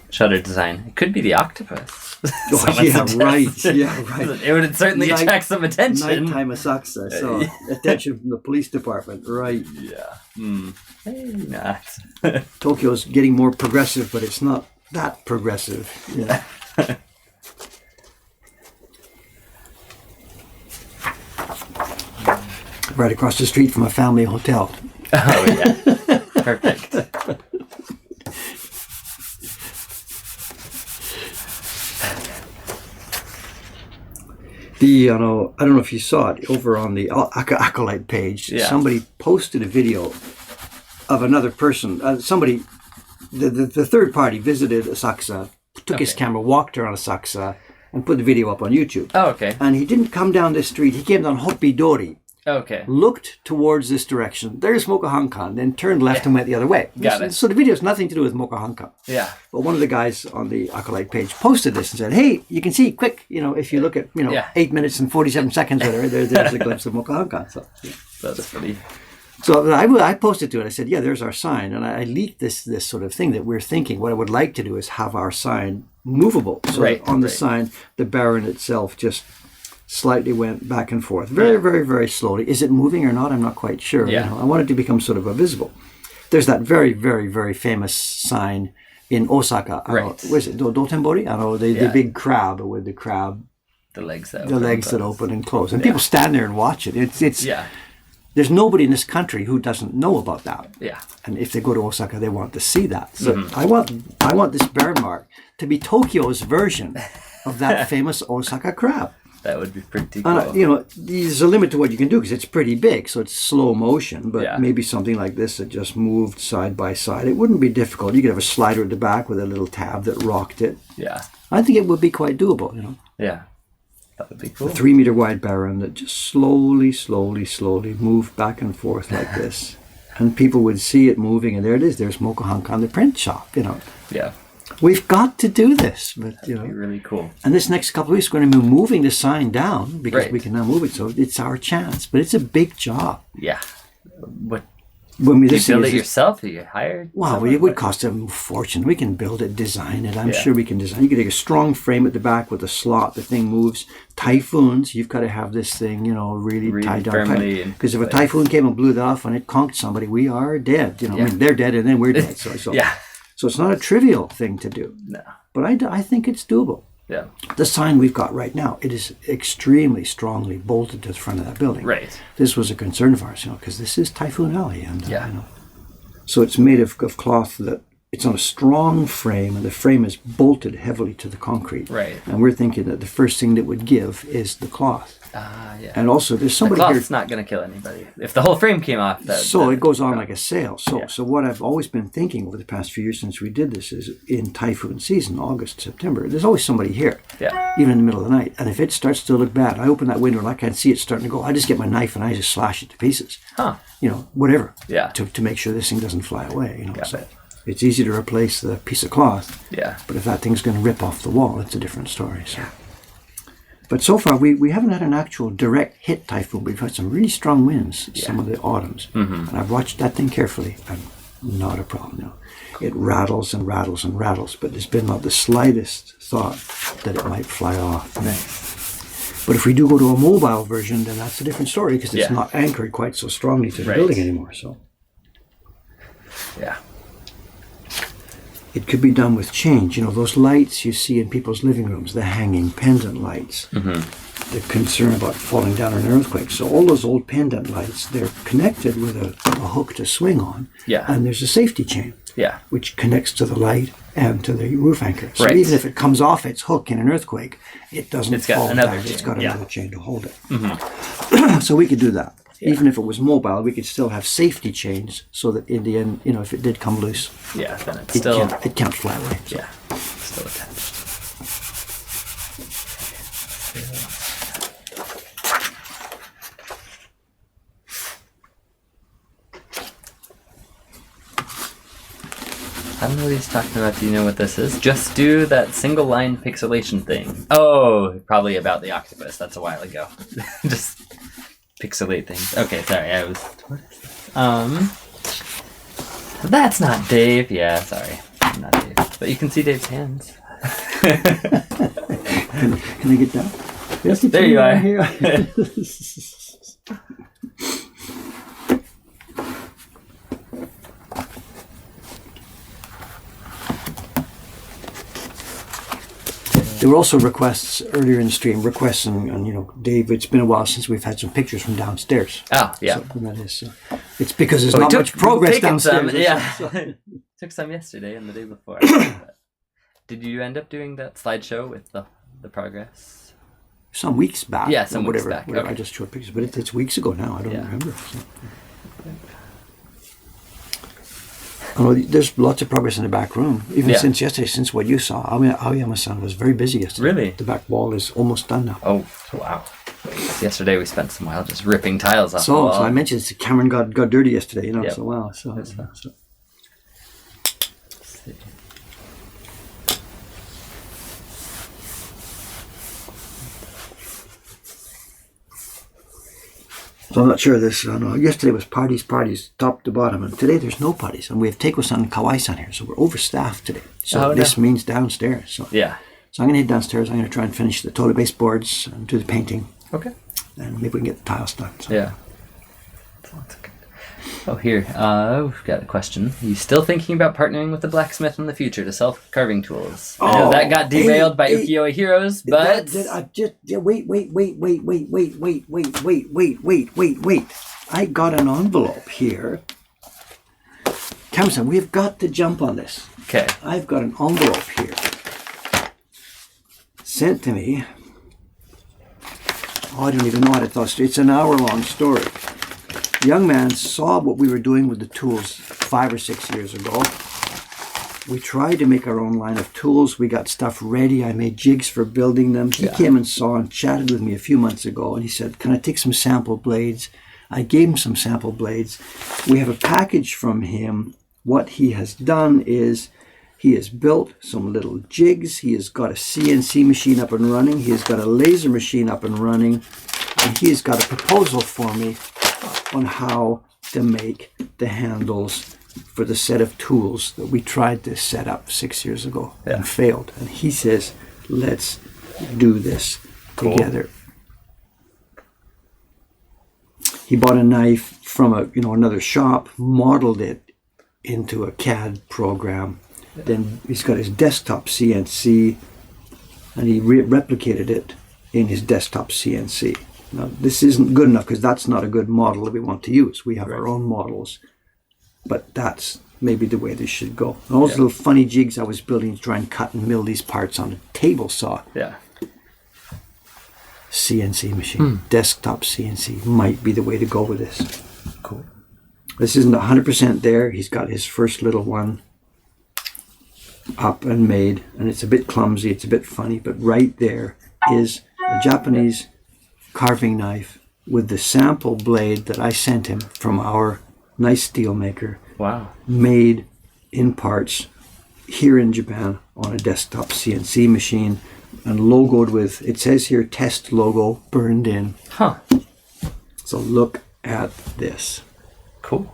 Shutter design. It could be the octopus. Right. It would certainly attract some attention. Nighttime Asakusa, so attention from the police department, right? Yeah. Maybe not. Tokyo's getting more progressive, but it's not that progressive. Yeah. Right across the street from a family hotel. Oh yeah. Perfect. I don't know if you saw it over on the Acolyte page. Yeah. Somebody posted a video of another person. The third party visited Asakusa, took his camera, walked around Asakusa, and put the video up on YouTube. Oh, okay. And he didn't come down this street. He came down Hoppidori. Okay. Looked towards this direction. There's Mokuhankan. Then turned left and went the other way. Got it. So the video has nothing to do with Mokuhankan. Yeah. But one of the guys on the Acolyte page posted this and said, "Hey, you can see quick. If you look at 8 minutes and 47 seconds or there's a glimpse of Mokuhankan." So that's funny. So I posted to it. I said, "Yeah, there's our sign," and I leaked this sort of thing that we're thinking. What I would like to do is have our sign movable. So on the sign, the Baron itself just slightly went back and forth, very, very, very slowly. Is it moving or not? I'm not quite sure. Yeah. I want it to become sort of visible. There's that very, very, very famous sign in Osaka. Right. What is it? Dotenbori? The big crab with the crab. The legs that open and close. And people stand there and watch it. It's There's nobody in this country who doesn't know about that. Yeah. And if they go to Osaka, they want to see that. So I want this bear mark to be Tokyo's version of that famous Osaka crab. That would be pretty cool. There's a limit to what you can do because it's pretty big, so it's slow motion. But maybe something like this that just moved side by side. It wouldn't be difficult. You could have a slider at the back with a little tab that rocked it. Yeah. I think it would be quite doable, Yeah. That would be cool. A 3-meter wide Baron that just slowly moved back and forth like this. And people would see it moving, and there it is. There's Mokuhankan, the print shop, Yeah. We've got to do this, but That'd be really cool. And this next couple of weeks, we're going to be moving the sign down because we can now move it. So it's our chance, but it's a big job. Yeah. What? When you build it yourself? Are you hired? Wow, it would cost a fortune. We can build it, design it. I'm sure we can design. You can take a strong frame at the back with a slot. The thing moves. Typhoons, you've got to have this thing, really tied down. Because if a typhoon came and blew that off and it conked somebody, we are dead. I mean, they're dead and then we're dead. So yeah. So it's not a trivial thing to do. No. But I think it's doable. Yeah. The sign we've got right now, it is extremely strongly bolted to the front of that building. Right. This was a concern of ours, because this is Typhoon Alley. And, so it's made of cloth that it's on a strong frame, and the frame is bolted heavily to the concrete. Right. And we're thinking that the first thing that would give is the cloth. Yeah. And also, there's somebody the here. cloth's not going to kill anybody. If the whole frame came off, it goes on like a sail. Yeah. So what I've always been thinking over the past few years since we did this is in typhoon season, August, September, there's always somebody here. Yeah. Even in the middle of the night. And if it starts to look bad, I open that window and I can see it starting to go. I just get my knife and I just slash it to pieces. Huh. Whatever. Yeah. To make sure this thing doesn't fly away. Got it. It's easy to replace the piece of cloth. Yeah. But if that thing's going to rip off the wall, it's a different story. So. Yeah. But so far, we haven't had an actual direct hit typhoon. We've had some really strong winds some of the autumns. And I've watched that thing carefully, and not a problem. No. It rattles and rattles and rattles, but there's been not the slightest thought that it might fly off. Nice. But if we do go to a mobile version, then that's a different story because it's not anchored quite so strongly to the building anymore. So. Yeah. It could be done with change. Those lights you see in people's living rooms, the hanging pendant lights, the concern about falling down in an earthquake. So all those old pendant lights, they're connected with a hook to swing on. Yeah. And there's a safety chain, which connects to the light and to the roof anchor. So even if it comes off its hook in an earthquake, it doesn't fall down. It's got another chain to hold it. So we could do that. Yeah. Even if it was mobile, we could still have safety chains so that in the end, if it did come loose, then it can't fly away. So. Yeah, still attached. I don't know what he's talking about. Do you know what this is? Just do that single line pixelation thing. Oh, probably about the octopus. That's a while ago. Just pixelate things. Okay, sorry. What is this? That's not Dave. Yeah, sorry. Not Dave. But you can see Dave's hands. Can I get down? Yes, there you are. Here. There were also requests earlier in the stream, and Dave, it's been a while since we've had some pictures from downstairs. Oh, yeah. So that is, it's because there's not much progress downstairs. Took some yesterday and the day before. Did you end up doing that slideshow with the progress? Some weeks back. Yeah, some weeks back. Whatever. Okay. I just showed pictures, but it's weeks ago now. I don't remember. So. There's lots of progress in the back room. Even since yesterday, since what you saw. Aoyama-san was very busy yesterday. Really? The back wall is almost done now. Oh, wow. Yesterday we spent some while just ripping tiles off the wall. So I mentioned Cameron got dirty yesterday, Yep. So wow. So. Let's see. So I'm not sure this. Yesterday was parties, top to bottom, and today there's no parties. And we have Teiko-san and Kawai-san here, so we're overstaffed today. So this means downstairs. So I'm going to head downstairs. I'm going to try and finish the toilet baseboards and do the painting. Okay. And maybe we can get the tiles done. So. Yeah. Sounds good. Oh, here. We've got a question. Are you still thinking about partnering with the blacksmith in the future to sell carving tools? I know that got derailed by Ukiyo-e Heroes, but... Wait. I got an envelope here. Cameron, we've got to jump on this. Okay. I've got an envelope here. Sent to me. I don't even know how to tell it. It's an hour-long story. The young man saw what we were doing with the tools 5 or 6 years ago. We tried to make our own line of tools. We got stuff ready. I made jigs for building them. He came and saw and chatted with me a few months ago, and he said, can I take some sample blades? I gave him some sample blades. We have a package from him. What he has done is he has built some little jigs. He has got a CNC machine up and running. He has got a laser machine up and running. And he has got a proposal for me on how to make the handles for the set of tools that we tried to set up 6 years ago and failed. And he says, let's do this together. He bought a knife from another shop, modeled it into a CAD program. Then he's got his desktop CNC, and he replicated it in his desktop CNC. Now, this isn't good enough because that's not a good model that we want to use. We have our own models, but that's maybe the way this should go. And all those little funny jigs I was building to try and cut and mill these parts on a table saw. Yeah. CNC machine, desktop CNC might be the way to go with this. Cool. This isn't 100% there. He's got his first little one up and made, and it's a bit clumsy, it's a bit funny, but right there is a Japanese carving knife with the sample blade that I sent him from our nice steel maker. Wow. Made in parts here in Japan on a desktop CNC machine and logoed with, it says here, test logo burned in. Huh. So look at this. Cool.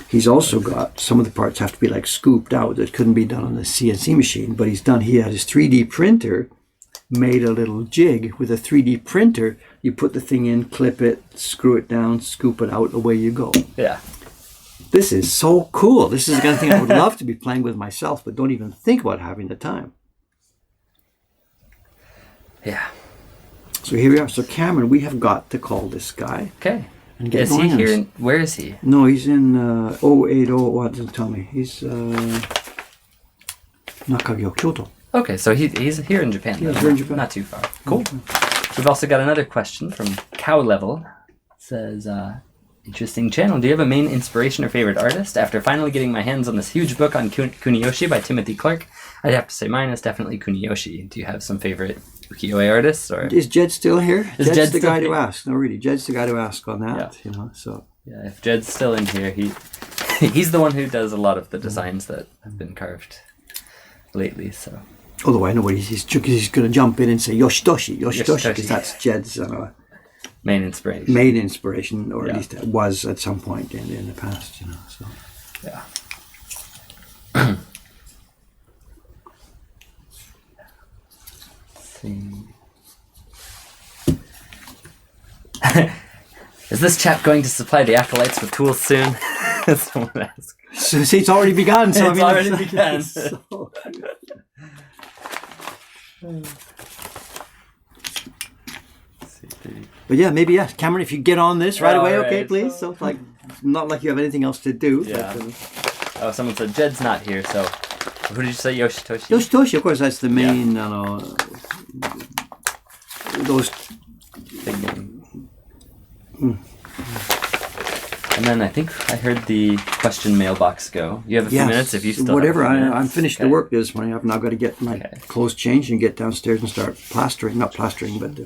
He's also got, some of the parts have to be like scooped out. That couldn't be done on the CNC machine, but he had his 3D printer, made a little jig with a 3D printer. You put the thing in, clip it, screw it down, scoop it out, away you go. Yeah. This is so cool. This is the kind of thing I would love to be playing with myself, but don't even think about having the time. Yeah. So here we are. So Cameron, we have got to call this guy. Okay. And get Is he going on here? this. Where is he? No, he's in 080. What doesn't tell me? He's Nakagyo, Kyoto. Okay, so he's here in Japan. Yeah, then. here in Japan. Not too far. Cool. We've also got another question from Cow Level. It says, interesting channel. Do you have a main inspiration or favorite artist? After finally getting my hands on this huge book on Kuniyoshi by Timothy Clark, I'd have to say mine is definitely Kuniyoshi. Do you have some favorite ukiyo-e artists? Or Is Jed still here? Is Jed's Jed the still guy here? to ask. No, really, Jed's the guy to ask on that. Yeah. You know, so yeah, if Jed's still in here, he's the one who does a lot of the designs that have been carved lately. So. although I know what he's going to jump in and say Yoshitoshi, because Yoshitoshi. that's Jed's Main inspiration. main inspiration, or Yeah. at least it was at some point in the past. You know, so. Yeah. Let's see. Is this chap going to supply the acolytes with tools soon? Someone asked. So, see, it's already begun. So It's I mean, already begun. So, but yeah, maybe Cameron, if you get on this right away, okay, Alright, please. So like, not like you have anything else to do. Yeah. But, Oh, someone said Jed's not here, so who did you say? Yoshitoshi? Yoshitoshi, of course, that's the main. Those. Big name. And then I think I heard the question mailbox go. You have a few minutes if you still whatever. have a few minutes. I'm finished the work this morning. I've now got to get my clothes changed and get downstairs and start plastering. Not plastering, but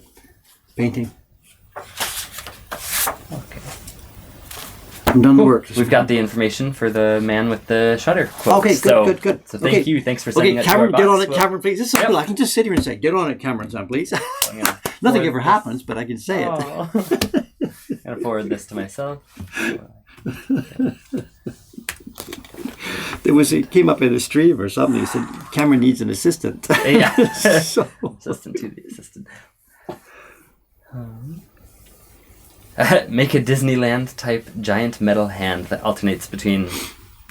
painting. Okay. I'm done the work. We've got the information for the man with the shutter quote. Okay, good, good. So thank you. Thanks for sending Okay, that Cameron, to our get box. on it, Cameron, please. This is so cool. I can just sit here and say, get on it, Cameron, son, please. Nothing ever happens, but I can say it. I'm going to forward this to myself. It came up in a stream or something. He said, Cameron needs an assistant. Yeah. So- Assistant to the assistant. Make a Disneyland type giant metal hand that alternates between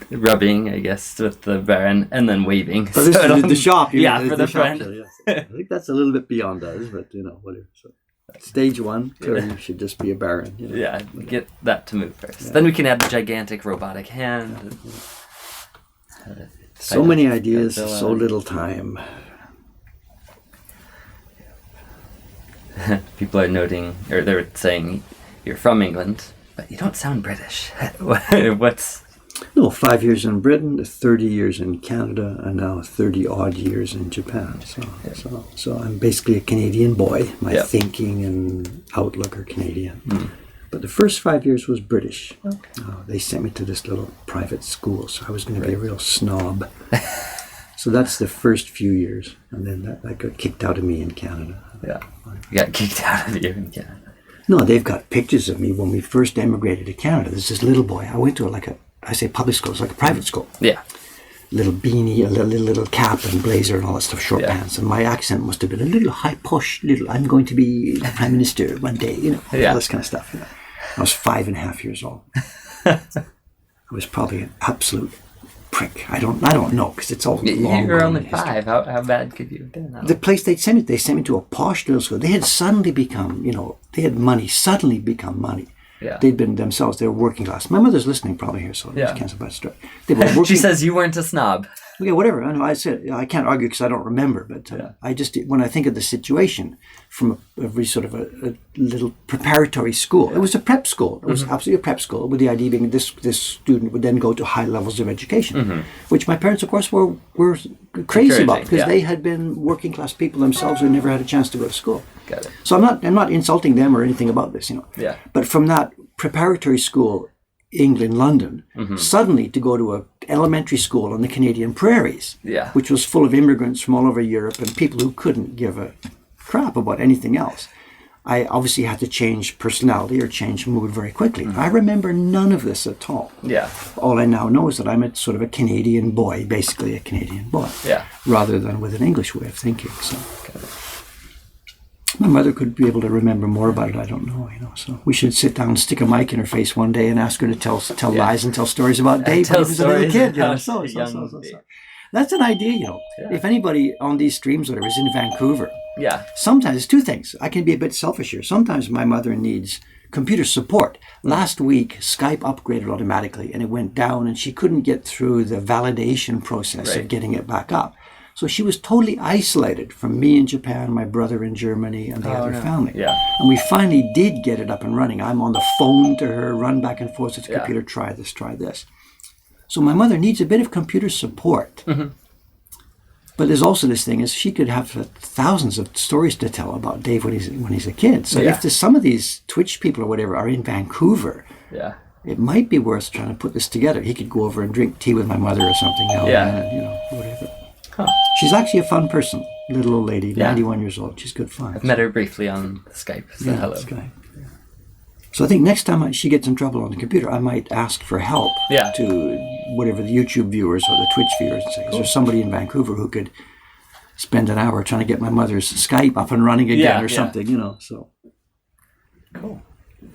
rubbing, I guess, with the baron and then waving. For this, the shop. You Yeah, mean, for the shop, friend. yes. I think that's a little bit beyond us, but whatever. So, stage one, clearly should just be a baron. Yeah, get that to move first. Then we can add the gigantic robotic hand. So many ideas, Godzilla. so little time. People are noting, or they're saying, you're from England, but you don't sound British. What's... No, 5 years in Britain, 30 years in Canada, and now 30 odd years in Japan. So I'm basically a Canadian boy. My thinking and outlook are Canadian. But the first 5 years was British. Okay. They sent me to this little private school, so I was going to be a real snob. So that's the first few years, and then that got kicked out of me in Canada. Yeah, you got kicked out of you in Canada. No, they've got pictures of me when we first emigrated to Canada. There's this little boy. I went to I say public school, it's like a private school. Yeah. Little beanie, a little cap and blazer and all that stuff, short pants. And my accent must have been a little high posh, I'm going to be the Prime Minister one day, all this kind of stuff. I was 5.5 years old. I was probably an absolute prick. I don't know, because it's all long. You were only 5. How bad could you have been? The place they sent me to a posh little school. They had suddenly become, they had money, suddenly become money. Yeah. They'd been themselves, they were working class. My mother's listening probably here, so I can't say about story. They were working. She says you weren't a snob. Okay, whatever. I know. I said I can't argue because I don't remember, but I just when I think of the situation from a sort of a little preparatory school, it was a prep school. It was absolutely a prep school, with the idea being this student would then go to high levels of education, which my parents, of course, were crazy about because they had been working class people themselves who never had a chance to go to school. Got it. So I'm not insulting them or anything about this, Yeah. But from that preparatory school, England, London, suddenly to go to an elementary school on the Canadian prairies, which was full of immigrants from all over Europe and people who couldn't give a crap about anything else. I obviously had to change personality or change mood very quickly. I remember none of this at all. Yeah. All I now know is that I'm a sort of a Canadian boy, basically a Canadian boy, rather than with an English way of thinking. So. My mother could be able to remember more about it. I don't know, So we should sit down, stick a mic in her face one day, and ask her to tell lies and tell stories about Dave when he was a little kid. So. That's an idea, Yeah. If anybody on these streams, whatever, is in Vancouver, sometimes it's two things. I can be a bit selfish here. Sometimes my mother needs computer support. Last week, Skype upgraded automatically, and it went down, and she couldn't get through the validation process of getting it back up. So she was totally isolated from me in Japan, my brother in Germany, and the other family. Yeah. And we finally did get it up and running. I'm on the phone to her, run back and forth to the computer, try this. So my mother needs a bit of computer support. But there's also this thing is she could have thousands of stories to tell about Dave when he's a kid. So if some of these Twitch people or whatever are in Vancouver, it might be worth trying to put this together. He could go over and drink tea with my mother or something. Whatever. Huh. She's actually a fun person, little old lady, 91 years old. She's good fun. I've met her briefly on Skype. So hello. Skype. So I think next time she gets in trouble on the computer, I might ask for help to whatever the YouTube viewers or the Twitch viewers and say, is there somebody in Vancouver who could spend an hour trying to get my mother's Skype up and running again or something, So. Cool.